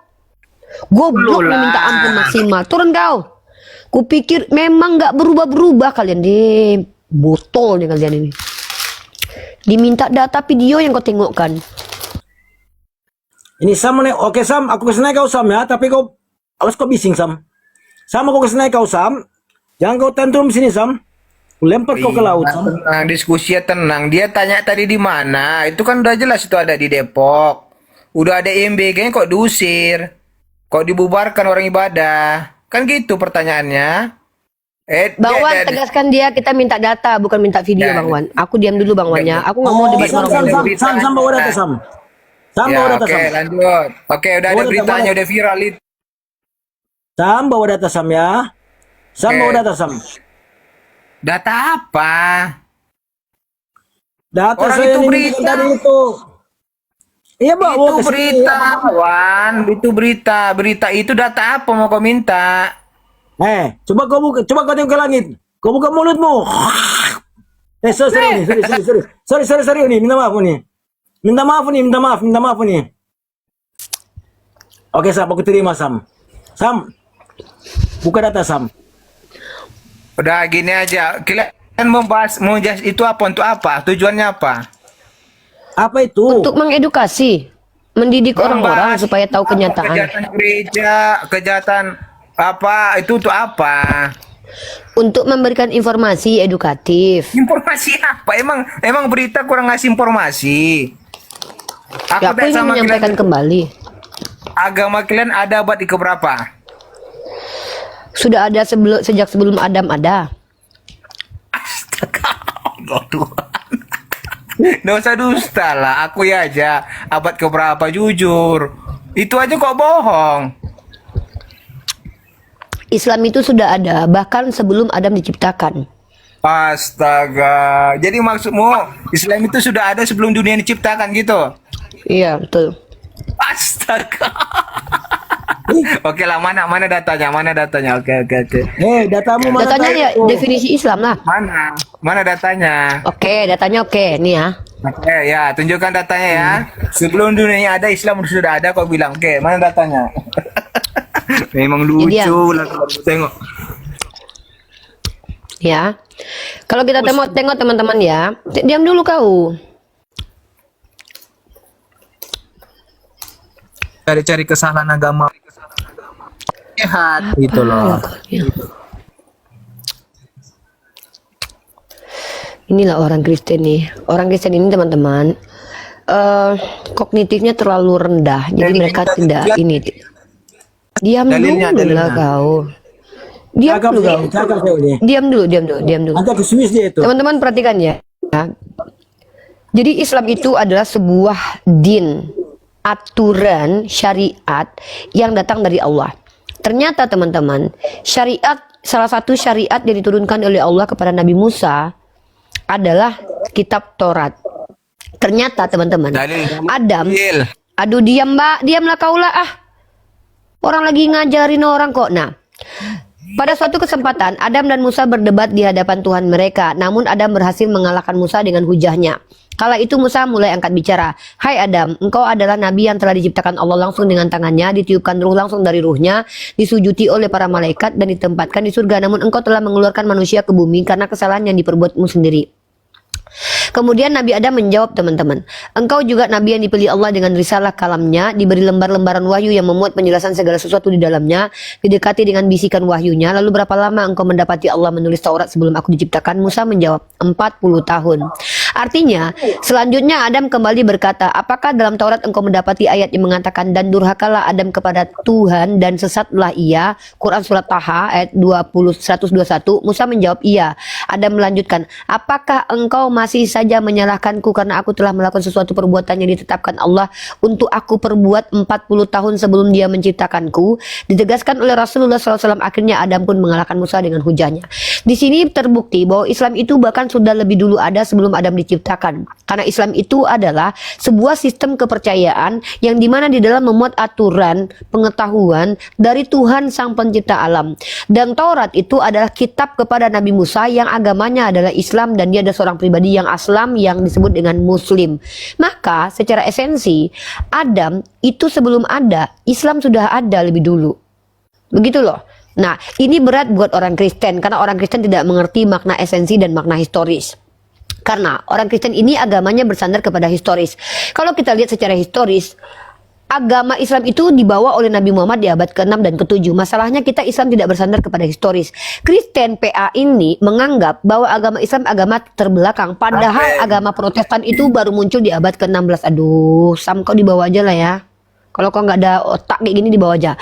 Goblok minta ampun maksimal. Turun kau. Kupikir memang nggak berubah-berubah kalian deh. Botol nih kalian ini. Diminta data video yang kau tengokkan. Ini Sam nih, oke Sam, aku kasih naik kau Sam ya, tapi kau awas kau bising Sam. Sam aku kasih naik kau Sam, jangan kau tantrum sini Sam. Aku lempar kau ke laut Sam. Tenang, diskusinya tenang. Dia tanya tadi di mana? Itu kan udah jelas itu ada di Depok. Udah ada IMBG kok diusir. Kok dibubarkan orang ibadah? Kan gitu pertanyaannya. Bang Wan, tegaskan dia kita minta data bukan minta video Bang Wan. Aku diam dulu Bang Wan ya. Aku nggak mau debat Sam, Sam bawa data Sam. Sam bawa data Sam. Oke, lanjut. Oke, udah ada beritanya, udah viral itu. Sam bawa data Sam ya. Sam bawa data Sam. Data apa? Data Orang saya itu ini berita. tadi itu. Iya bawa Itu ke sini. berita, Wan. Itu berita. Berita itu data apa mau kau minta? Coba kau buka, coba kau tengok ke langit. Kau buka mulutmu. Sorry ini, minta maaf nih. Minta maaf nih. Oke, Sam, aku terima Sam. Sam, buka data Sam. Udah gini aja. Kalian membahas, mau jas itu apa untuk apa? Tujuannya apa? Apa itu? Untuk mengedukasi, mendidik orang-orang Membahas supaya tahu kenyataan. Kejahatan gereja, kejahatan apa? Itu untuk apa? Untuk memberikan informasi edukatif. Informasi apa? Emang berita kurang ngasih informasi. Ya, aku ingin menyampaikan kembali. Agama kalian ada abad di keberapa? Sudah ada sejak sebelum Adam ada. Astaga, Allah Tuhan. Nggak usah dusta lah, aku ya aja abad keberapa jujur. Itu aja kok bohong. Islam itu sudah ada bahkan sebelum Adam diciptakan. Astaga, jadi maksudmu Islam itu sudah ada sebelum dunia diciptakan gitu? Iya betul. Astaga. Oke lah, mana datanya? Oke. Datamu mana? Datanya ya tahu? definisi Islam lah. Mana datanya? Oke, datanya oke. Nih ya. Oke ya, tunjukkan datanya ya. Sebelum dunia ada, Islam sudah ada, kau bilang. Oke, mana datanya? Memang lucu lah kalau tengok. Ya. Kalau kita tengok teman-teman ya. Diam dulu kau. Cari-cari kesalahan agama. Sehat gitu loh. Inilah orang Kristen nih. Orang Kristen ini teman-teman kognitifnya terlalu rendah. Jadi mereka tidak ini. Diam dulu lah kau. Diam dulu kau. Diam dulu. Nanti ke Swiss dia itu. Teman-teman perhatikan ya. Jadi Islam itu adalah sebuah din, aturan syariat yang datang dari Allah. Ternyata teman-teman, salah satu syariat yang diturunkan oleh Allah kepada Nabi Musa adalah kitab Taurat. Ternyata teman-teman, Adam, aduh diamlah kaulah orang lagi ngajarin orang kok. Nah, pada suatu kesempatan Adam dan Musa berdebat di hadapan Tuhan mereka. Namun Adam berhasil mengalahkan Musa dengan hujahnya. Kala itu Musa mulai angkat bicara. Hai Adam, engkau adalah nabi yang telah diciptakan Allah langsung dengan tangannya, ditiupkan ruh langsung dari ruhnya, disujuti oleh para malaikat dan ditempatkan di surga. Namun engkau telah mengeluarkan manusia ke bumi karena kesalahan yang diperbuatmu sendiri. Kemudian Nabi Adam menjawab, teman-teman, engkau juga Nabi yang dipilih Allah dengan risalah kalamnya, diberi lembar-lembaran wahyu yang memuat penjelasan segala sesuatu di dalamnya, didekati dengan bisikan wahyunya. Lalu berapa lama engkau mendapati Allah menulis Taurat sebelum aku diciptakan? Musa menjawab, 40 tahun. Artinya, selanjutnya Adam kembali berkata, apakah dalam Taurat engkau mendapati ayat yang mengatakan, dan durhakalah Adam kepada Tuhan dan sesatlah ia? Quran surat Taha ayat 121. Musa menjawab, iya. Adam melanjutkan, apakah engkau masih saja menyalahkanku karena aku telah melakukan sesuatu perbuatan yang ditetapkan Allah untuk aku perbuat 40 tahun sebelum dia menciptakanku? Ditegaskan oleh Rasulullah SAW. Akhirnya Adam pun mengalahkan Musa dengan hujahnya. Di sini terbukti bahwa Islam itu bahkan sudah lebih dulu ada sebelum Adam diciptakan. Karena Islam itu adalah sebuah sistem kepercayaan yang dimana di dalam memuat aturan pengetahuan dari Tuhan Sang Pencipta alam. Dan Taurat itu adalah kitab kepada Nabi Musa yang agamanya adalah Islam, dan dia adalah seorang pribadi yang aslam yang disebut dengan Muslim. Maka secara esensi Adam itu sebelum ada, Islam sudah ada lebih dulu. Begitu loh. Nah, ini berat buat orang Kristen karena orang Kristen tidak mengerti makna esensi dan makna historis. Karena orang Kristen ini agamanya bersandar kepada historis. Kalau kita lihat secara historis, agama Islam itu dibawa oleh Nabi Muhammad di abad ke-6 dan ke-7. Masalahnya kita Islam tidak bersandar kepada historis. Kristen PA ini menganggap bahwa agama Islam agama terbelakang. Padahal agama Protestan itu baru muncul di abad ke-16. Aduh, Sam, kau dibawa aja lah ya. Kalau kau nggak ada otak kayak gini, dibawa aja.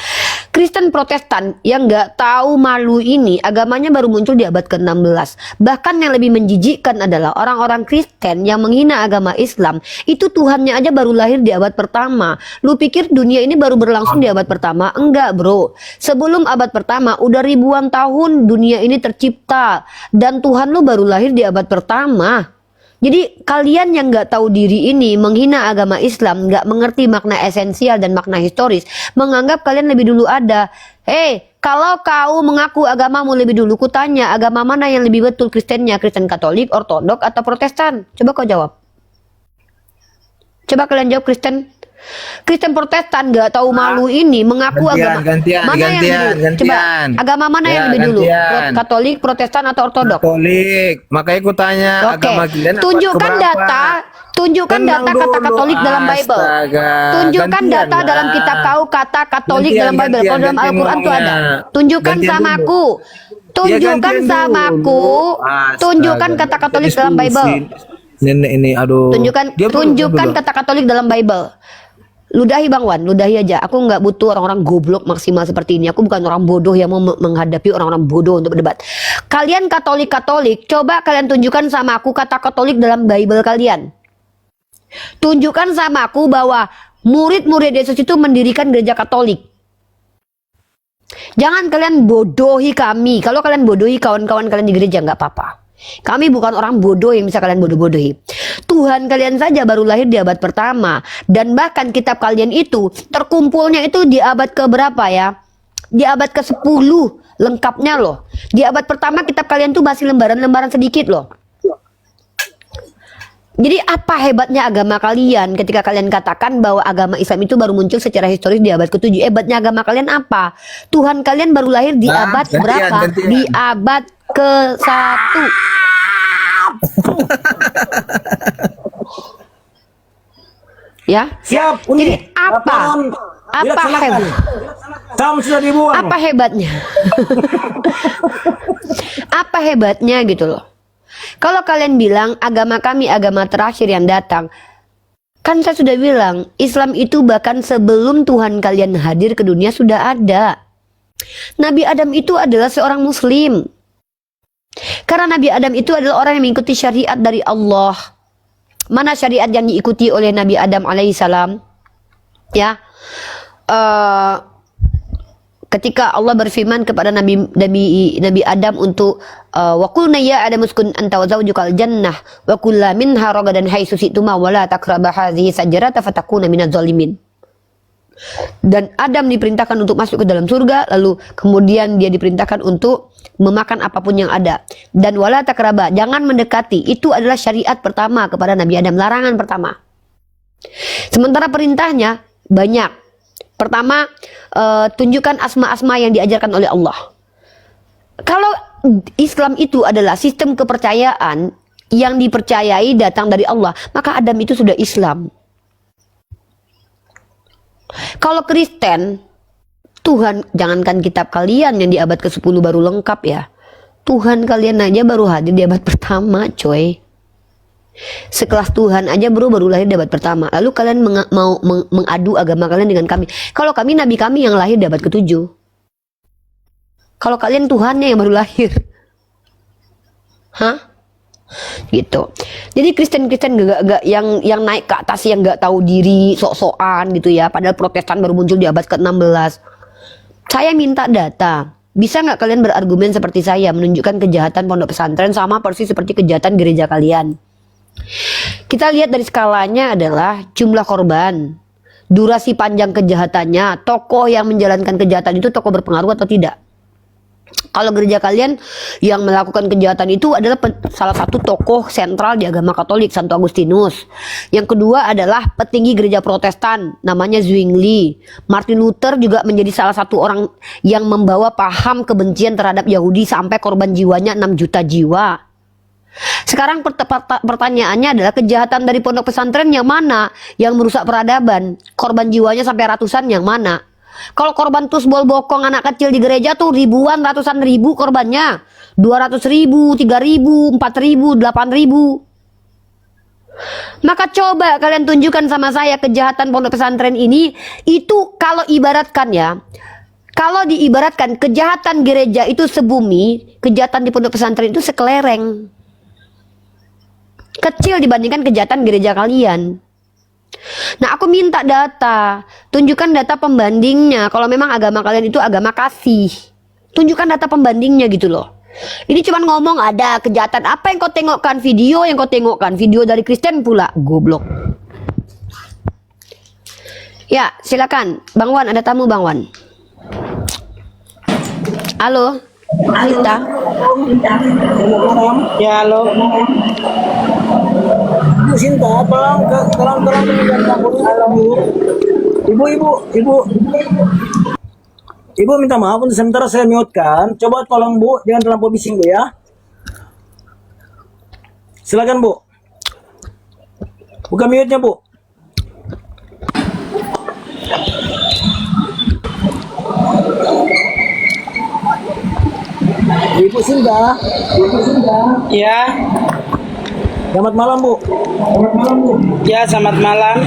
Kristen Protestan yang nggak tahu malu ini agamanya baru muncul di abad ke-16. Bahkan yang lebih menjijikkan adalah orang-orang Kristen yang menghina agama Islam. Itu Tuhannya aja baru lahir di abad pertama. Lu pikir dunia ini baru berlangsung di abad pertama? Enggak, bro. Sebelum abad pertama udah ribuan tahun dunia ini tercipta. Dan Tuhan lu baru lahir di abad pertama. Jadi kalian yang nggak tahu diri ini menghina agama Islam, nggak mengerti makna esensial dan makna historis, menganggap kalian lebih dulu ada. Kalau kau mengaku agamamu lebih dulu, kutanya agama mana yang lebih betul Kristennya, Kristen Katolik, Ortodok, atau Protestan? Coba kau jawab. Coba kalian jawab Kristen. Kristen Protestan nggak tahu malu ini mengaku agama mana yang lebih dulu? Coba agama mana yang lebih dulu? Katolik, Protestan, atau Ortodok? Katolik. Makanya aku tanya agama kalian tunjukkan data, tunjukkan data kata Katolik dalam Bible. Tunjukkan data dalam kitab kau kata Katolik dalam Bible. Kalau dalam Al-Quran tuh ada. Tunjukkan sama aku. Tunjukkan sama aku. Tunjukkan kata Katolik dalam Bible. Nenek ini, aduh. Tunjukkan kata Katolik dalam Bible. Ludahi Bang Wan, ludahi aja. Aku nggak butuh orang-orang goblok maksimal seperti ini. Aku bukan orang bodoh yang mau menghadapi orang-orang bodoh untuk berdebat. Kalian Katolik, coba kalian tunjukkan sama aku kata Katolik dalam Bible kalian. Tunjukkan sama aku bahwa murid-murid Yesus itu mendirikan gereja Katolik. Jangan kalian bodohi kami. Kalau kalian bodohi kawan-kawan kalian di gereja, nggak apa-apa. Kami bukan orang bodoh yang bisa kalian bodoh-bodohi. Tuhan kalian saja baru lahir di abad pertama. Dan bahkan kitab kalian itu terkumpulnya itu di abad ke berapa ya? Di abad ke-10 lengkapnya loh. Di abad pertama kitab kalian tuh masih lembaran-lembaran sedikit loh. Jadi apa hebatnya agama kalian ketika kalian katakan bahwa agama Islam itu baru muncul secara historis di abad ke-7? Hebatnya agama kalian apa? Tuhan kalian baru lahir di abad berapa? Di abad ke-1. Ya, Siap. jadi apa? Apa hebat? Sudah dibuang. Apa hebatnya? Apa hebatnya gitu loh. Kalau kalian bilang agama kami agama terakhir yang datang, kan saya sudah bilang Islam itu bahkan sebelum Tuhan kalian hadir ke dunia sudah ada. Nabi Adam itu adalah seorang Muslim. Karena Nabi Adam itu adalah orang yang mengikuti syariat dari Allah. Mana syariat yang diikuti oleh Nabi Adam alaihissalam? Ya, ketika Allah berfirman kepada Nabi Adam untuk wa qulna ya Adam uskun anta wa zawjukal jannah wa kula minha ragadan haitsu syi'tuma wa la taqrabu hadhihi sajarata fatakuna minadz zalimin. Dan Adam diperintahkan untuk masuk ke dalam surga, lalu kemudian dia diperintahkan untuk memakan apapun yang ada. Dan wala takraba, jangan mendekati. Itu adalah syariat pertama kepada Nabi Adam, larangan pertama. Sementara perintahnya banyak. Pertama, tunjukkan asma-asma yang diajarkan oleh Allah. Kalau Islam itu adalah sistem kepercayaan yang dipercayai datang dari Allah, maka Adam itu sudah Islam. Kalau Kristen, Tuhan, jangankan kitab kalian yang di abad ke-10 baru lengkap ya, Tuhan kalian aja baru hadir di abad pertama, coy. Sekelas Tuhan aja baru lahir di abad pertama. Lalu kalian mau mengadu agama kalian dengan kami. Kalau kami, nabi kami yang lahir di abad ke-7. Kalau kalian Tuhannya yang baru lahir. Hah? Gitu. Jadi Kristen-Kristen gak yang naik ke atas, yang gak tahu diri, sok-sokan gitu ya. Padahal Protestan baru muncul di abad ke-16. Saya minta data. Bisa nggak kalian berargumen seperti saya, menunjukkan kejahatan pondok pesantren sama persis seperti kejahatan gereja kalian? Kita lihat dari skalanya adalah jumlah korban, durasi panjang kejahatannya, tokoh yang menjalankan kejahatan itu tokoh berpengaruh atau tidak. Kalau gereja kalian yang melakukan kejahatan itu adalah salah satu tokoh sentral di agama Katolik, Santo Agustinus. Yang kedua adalah petinggi gereja Protestan, namanya Zwingli. Martin Luther juga menjadi salah satu orang yang membawa paham kebencian terhadap Yahudi sampai korban jiwanya 6 juta jiwa. Sekarang pertanyaannya adalah kejahatan dari pondok pesantren yang mana yang merusak peradaban? Korban jiwanya sampai ratusan yang mana? Kalau korban tusbol bokong anak kecil di gereja tuh ribuan, ratusan ribu korbannya. 200 ribu, 3 ribu, 4 ribu, 8 ribu. Maka coba kalian tunjukkan sama saya kejahatan pondok pesantren ini. Itu kalau ibaratkan ya, kalau diibaratkan kejahatan gereja itu sebumi, kejahatan di pondok pesantren itu sekelereng. Kecil dibandingkan kejahatan gereja kalian. Nah, aku minta data, tunjukkan data pembandingnya. Kalau memang agama kalian itu agama kasih, tunjukkan data pembandingnya gitu loh. Ini cuma ngomong ada kejahatan. Apa yang kau tengokkan? Video yang kau tengokkan, video dari Kristen pula, goblok. Ya, silakan, Bang Wan, ada tamu Bang Wan. Halo, Sinta. Ya, halo. Bu Sinta, tolong Ibu minta maaf untuk sementara saya mute kan. Coba tolong Bu, jangan terlampau bising Bu ya. Silakan Bu. Buka mute-nya Bu. Ibu Sinta. Ya, Selamat malam Bu. ya, selamat malam.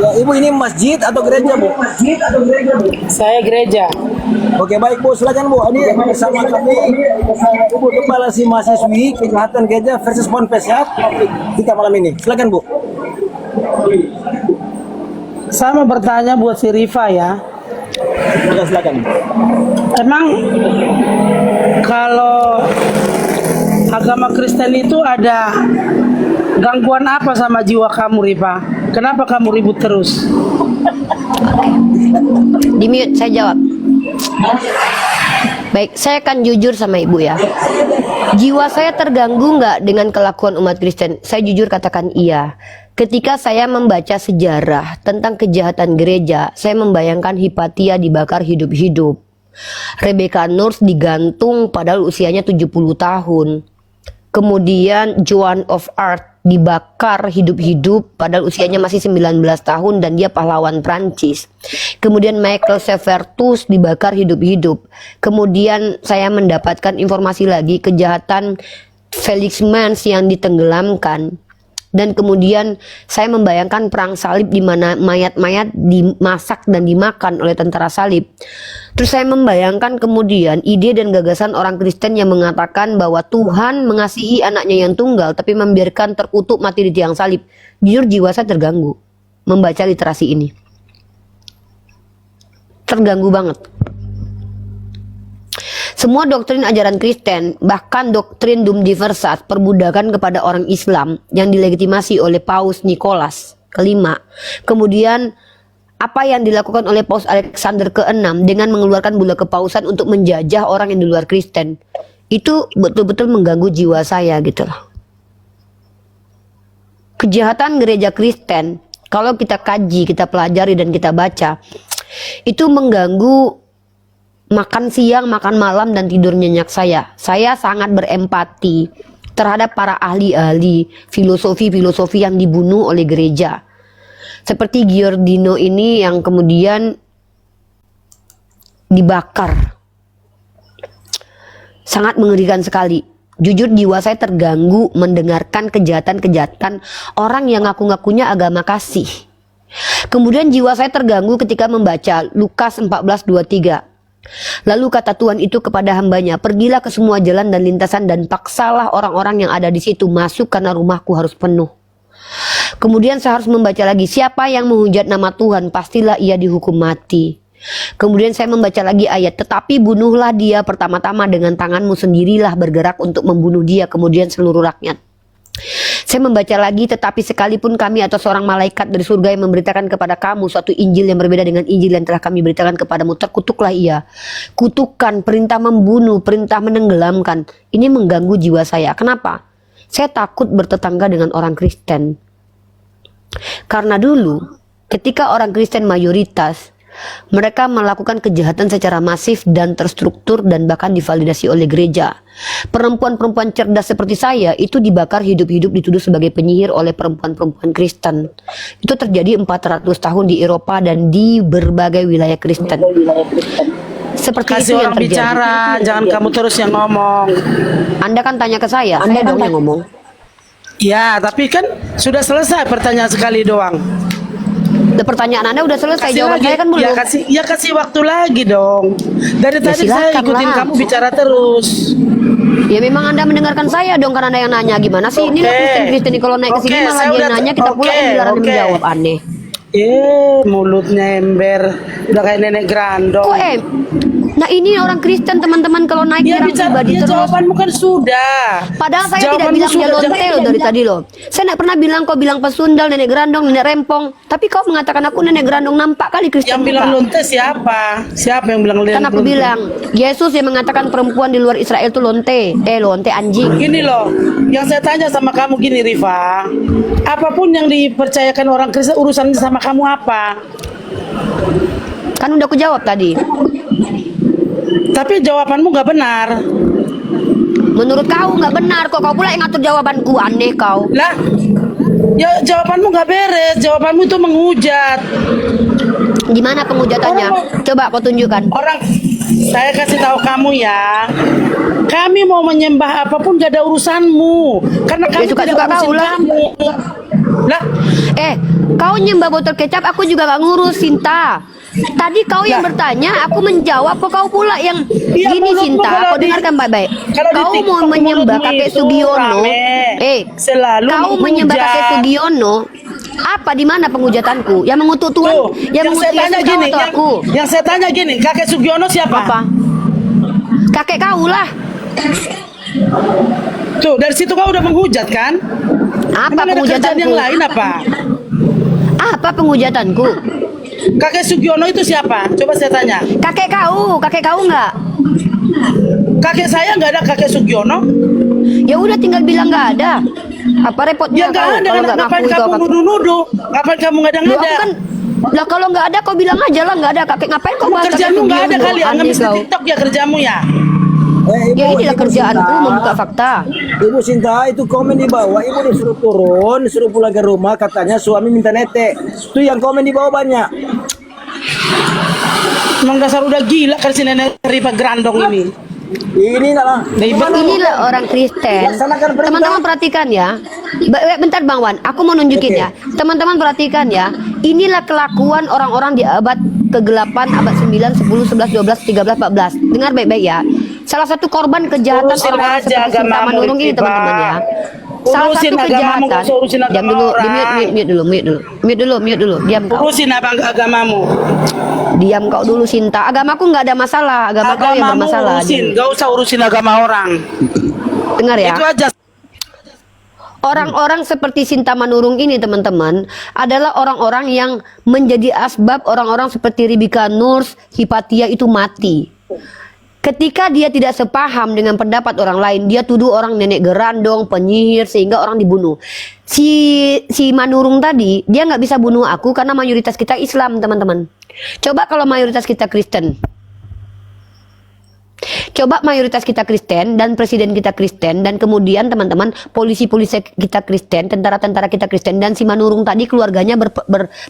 Ya, Ibu ini masjid atau gereja Bu? Saya gereja. Oke, baik Bu, silakan Bu. Ini bersama kami Ibu Kepala si Mahasiswi Kejahatan Gereja versus Ponpes ya. Topik kita malam ini. Silakan Bu. Saya mau bertanya buat si Rifa ya. Silakan. Emang kalau agama Kristen itu ada gangguan apa sama jiwa kamu, Rifa? Kenapa kamu ribut terus? Di mute, saya jawab. Baik, saya akan jujur sama ibu ya. Jiwa saya terganggu nggak dengan kelakuan umat Kristen? Saya jujur katakan iya. Ketika saya membaca sejarah tentang kejahatan gereja, saya membayangkan Hipatia dibakar hidup-hidup. Rebecca Nurse digantung padahal usianya 70 tahun. Kemudian Joan of Arc dibakar hidup-hidup padahal usianya masih 19 tahun dan dia pahlawan Prancis. Kemudian Michael Severtus dibakar hidup-hidup. Kemudian saya mendapatkan informasi lagi kejahatan Felix Manz yang ditenggelamkan. Dan kemudian saya membayangkan perang salib di mana mayat-mayat dimasak dan dimakan oleh tentara salib. Terus saya membayangkan kemudian ide dan gagasan orang Kristen yang mengatakan bahwa Tuhan mengasihi anaknya yang tunggal tapi membiarkan terkutuk mati di tiang salib. Jujur jiwa saya terganggu membaca literasi ini. Terganggu banget. Semua doktrin ajaran Kristen, bahkan doktrin Dum Diversas, perbudakan kepada orang Islam yang dilegitimasi oleh Paus Nikolas kelima. Kemudian apa yang dilakukan oleh Paus Alexander ke-6 dengan mengeluarkan bulan kepausan untuk menjajah orang yang di luar Kristen, itu betul-betul mengganggu jiwa saya gitu loh. Kejahatan gereja Kristen, kalau kita kaji, kita pelajari dan kita baca, itu mengganggu makan siang, makan malam, dan tidur nyenyak saya. Saya sangat berempati terhadap para ahli-ahli filosofi-filosofi yang dibunuh oleh gereja. Seperti Giordino ini yang kemudian dibakar. Sangat mengerikan sekali. Jujur jiwa saya terganggu mendengarkan kejahatan-kejahatan orang yang ngaku-ngakunya agama kasih. Kemudian jiwa saya terganggu ketika membaca Lukas 14:23. Lalu kata Tuhan itu kepada hambanya, pergilah ke semua jalan dan lintasan dan paksalah orang-orang yang ada di situ masuk karena rumahku harus penuh. Kemudian saya harus membaca lagi, siapa yang menghujat nama Tuhan pastilah ia dihukum mati. Kemudian saya membaca lagi ayat, tetapi bunuhlah dia pertama-tama dengan tanganmu sendirilah bergerak untuk membunuh dia, kemudian seluruh rakyat. Saya membaca lagi, tetapi sekalipun kami atau seorang malaikat dari surga yang memberitakan kepada kamu suatu Injil yang berbeda dengan Injil yang telah kami beritakan kepadamu, terkutuklah ia. Kutukan, perintah membunuh, perintah menenggelamkan. Ini mengganggu jiwa saya. Kenapa? Saya takut bertetangga dengan orang Kristen. Karena dulu, ketika orang Kristen mayoritas, mereka melakukan kejahatan secara masif dan terstruktur dan bahkan divalidasi oleh gereja. Perempuan-perempuan cerdas seperti saya itu dibakar hidup-hidup dituduh sebagai penyihir oleh perempuan-perempuan Kristen. Itu terjadi 400 tahun di Eropa dan di berbagai wilayah Kristen. Seperti Kasih itu yang orang terjadi. bicara, jangan kamu terus yang ngomong. Anda kan tanya ke saya dong yang ngomong. Ya, tapi kan sudah selesai pertanyaan sekali doang. Pertanyaan Anda udah selesai, jawaban saya kan belum. Ya kasih waktu lagi dong. Dari tadi saya silakan ikutin lah. kamu bicara terus. Ya memang Anda mendengarkan saya dong, karena Anda yang nanya gimana sih. Inilah Kristen-Kristen ini kalau naik ke sini malah saya dia udah- nanya, kita pula yang dilarang menjawab, aneh. Mulutnya ember, udah kayak nenek grandong. Kok nah ini orang Kristen teman-teman kalau naik Dia nyerang bicara, pribadi dia terus. jawabanmu kan sudah. Padahal saya tidak Jawabanmu bilang dia sudah, lontel jangan- dari tadi loh. Saya tidak pernah bilang kau bilang pesundal, nenek grandong, nenek rempong. Tapi kau mengatakan aku nenek grandong, nampak kali Kristen. Yang bilang muka. lonte siapa? Siapa yang bilang lonte? Kan aku bilang Yesus yang mengatakan perempuan di luar Israel itu lonte. Lonte anjing. Gini loh, yang saya tanya sama kamu gini Rifa, apapun yang dipercayakan orang Kristen urusannya sama kamu apa? Kan udah aku jawab tadi. Tapi jawabanmu nggak benar. Menurut kau nggak benar kok, kau pula yang ngatur jawabanku, aneh kau. Lah, ya jawabanmu nggak beres. Jawabanmu itu menghujat. Gimana pengujatannya? Coba kau tunjukkan. Orang, saya kasih tahu kamu ya. Kami mau menyembah apapun gak ada urusanmu. Karena kami suka-suka tidak urusin kau lah. kamu. Lah, Kau nyembah botol kecap, aku juga gak ngurus, Sinta. Tadi kau yang bertanya, aku menjawab, kok kau pula yang Iya, gini, mulutmu Sinta. kalau Kau di- dengarkan baik-baik. kalau di Kau TikTok mau menyembah mulutmu kakek itu Sugiono. rame. Selalu Kau menyembah menghujat. kakek Sugiono. Apa di mana pengujatanku? Yang mengutuk Tuhan, Tuh, yang mengutuk saya tanya Yesus kau gini, atau aku? yang saya tanya gini, kakek Sugiono siapa? Apa? Kakek kau lah. Tuh, dari situ kau udah menghujat kan? Apa Emang ada kerjaan pengujatanku? yang lain apa? Apa pengujatanku? Kakek Sugiono itu siapa? Coba saya tanya. Kakek kau nggak? Kakek saya nggak ada kakek Sugiono. Ya udah tinggal bilang nggak ada. Apa repotnya Ya nggak kau ada. kalau nggak Ngapain ngaku itu kamu apa? nuduh-nuduh? Ngapain kamu Loh, ngada-ngada? aku kan lah kalau nggak ada kau bilang aja lah nggak ada kakek, ngapain kau bahas kakek Kerjamu nggak ada Sugiono? kali ya? Aneh Ngemis di kau. TikTok ya kerjamu ya? Ya inilah Ibu kerjaanku, Sinta. membuka fakta. Ibu Sinta itu komen di bawah, ibu disuruh turun, disuruh pulang ke rumah, katanya suami minta nete. Itu yang komen di bawah banyak. Emang dasar udah gila kan si nenek Rifa Grandong ini. Ini lah. Ribet. Inilah orang Kristen. Laksanakan perintah. Teman-teman perhatikan ya. Bentar Bang Wan, aku mau nunjukin ya. Teman-teman perhatikan ya. Inilah kelakuan orang-orang di abad kegelapan, abad 9, 10, 11, 12, 13, 14. Dengar baik-baik ya. Salah satu korban kejahatan Urusin orang-orang aja seperti Sinta agamamu, Manurung ini Rifa. teman-teman ya. Salah Urusin satu agamamu, kejahatan. nggak usah urusin Diam agama dulu, orang. mute dulu. Diam kau. Urusin apa agamamu? Diam kau dulu Sinta. Agamaku nggak ada masalah, agama kau yang Agamamu bermasalah. urusin, Diam. gak usah urusin agama orang. Dengar ya. Itu aja. Orang-orang seperti Sinta Manurung ini teman-teman adalah orang-orang yang menjadi asbab orang-orang seperti Ribika Nurs, Hipatia itu mati. Ketika dia tidak sepaham dengan pendapat orang lain, dia tuduh orang nenek gerandong, penyihir, sehingga orang dibunuh. Si Manurung tadi, dia nggak bisa bunuh aku karena mayoritas kita Islam teman-teman. Coba kalau mayoritas kita Kristen. Coba mayoritas kita Kristen dan presiden kita Kristen dan kemudian teman-teman polisi-polisi kita Kristen, tentara-tentara kita Kristen dan si Manurung tadi keluarganya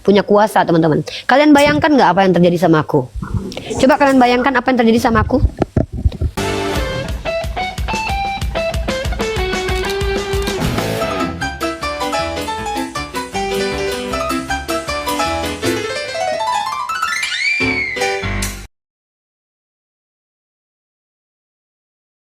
punya kuasa teman-teman. Kalian bayangkan nggak apa yang terjadi sama aku? Coba kalian bayangkan apa yang terjadi sama aku?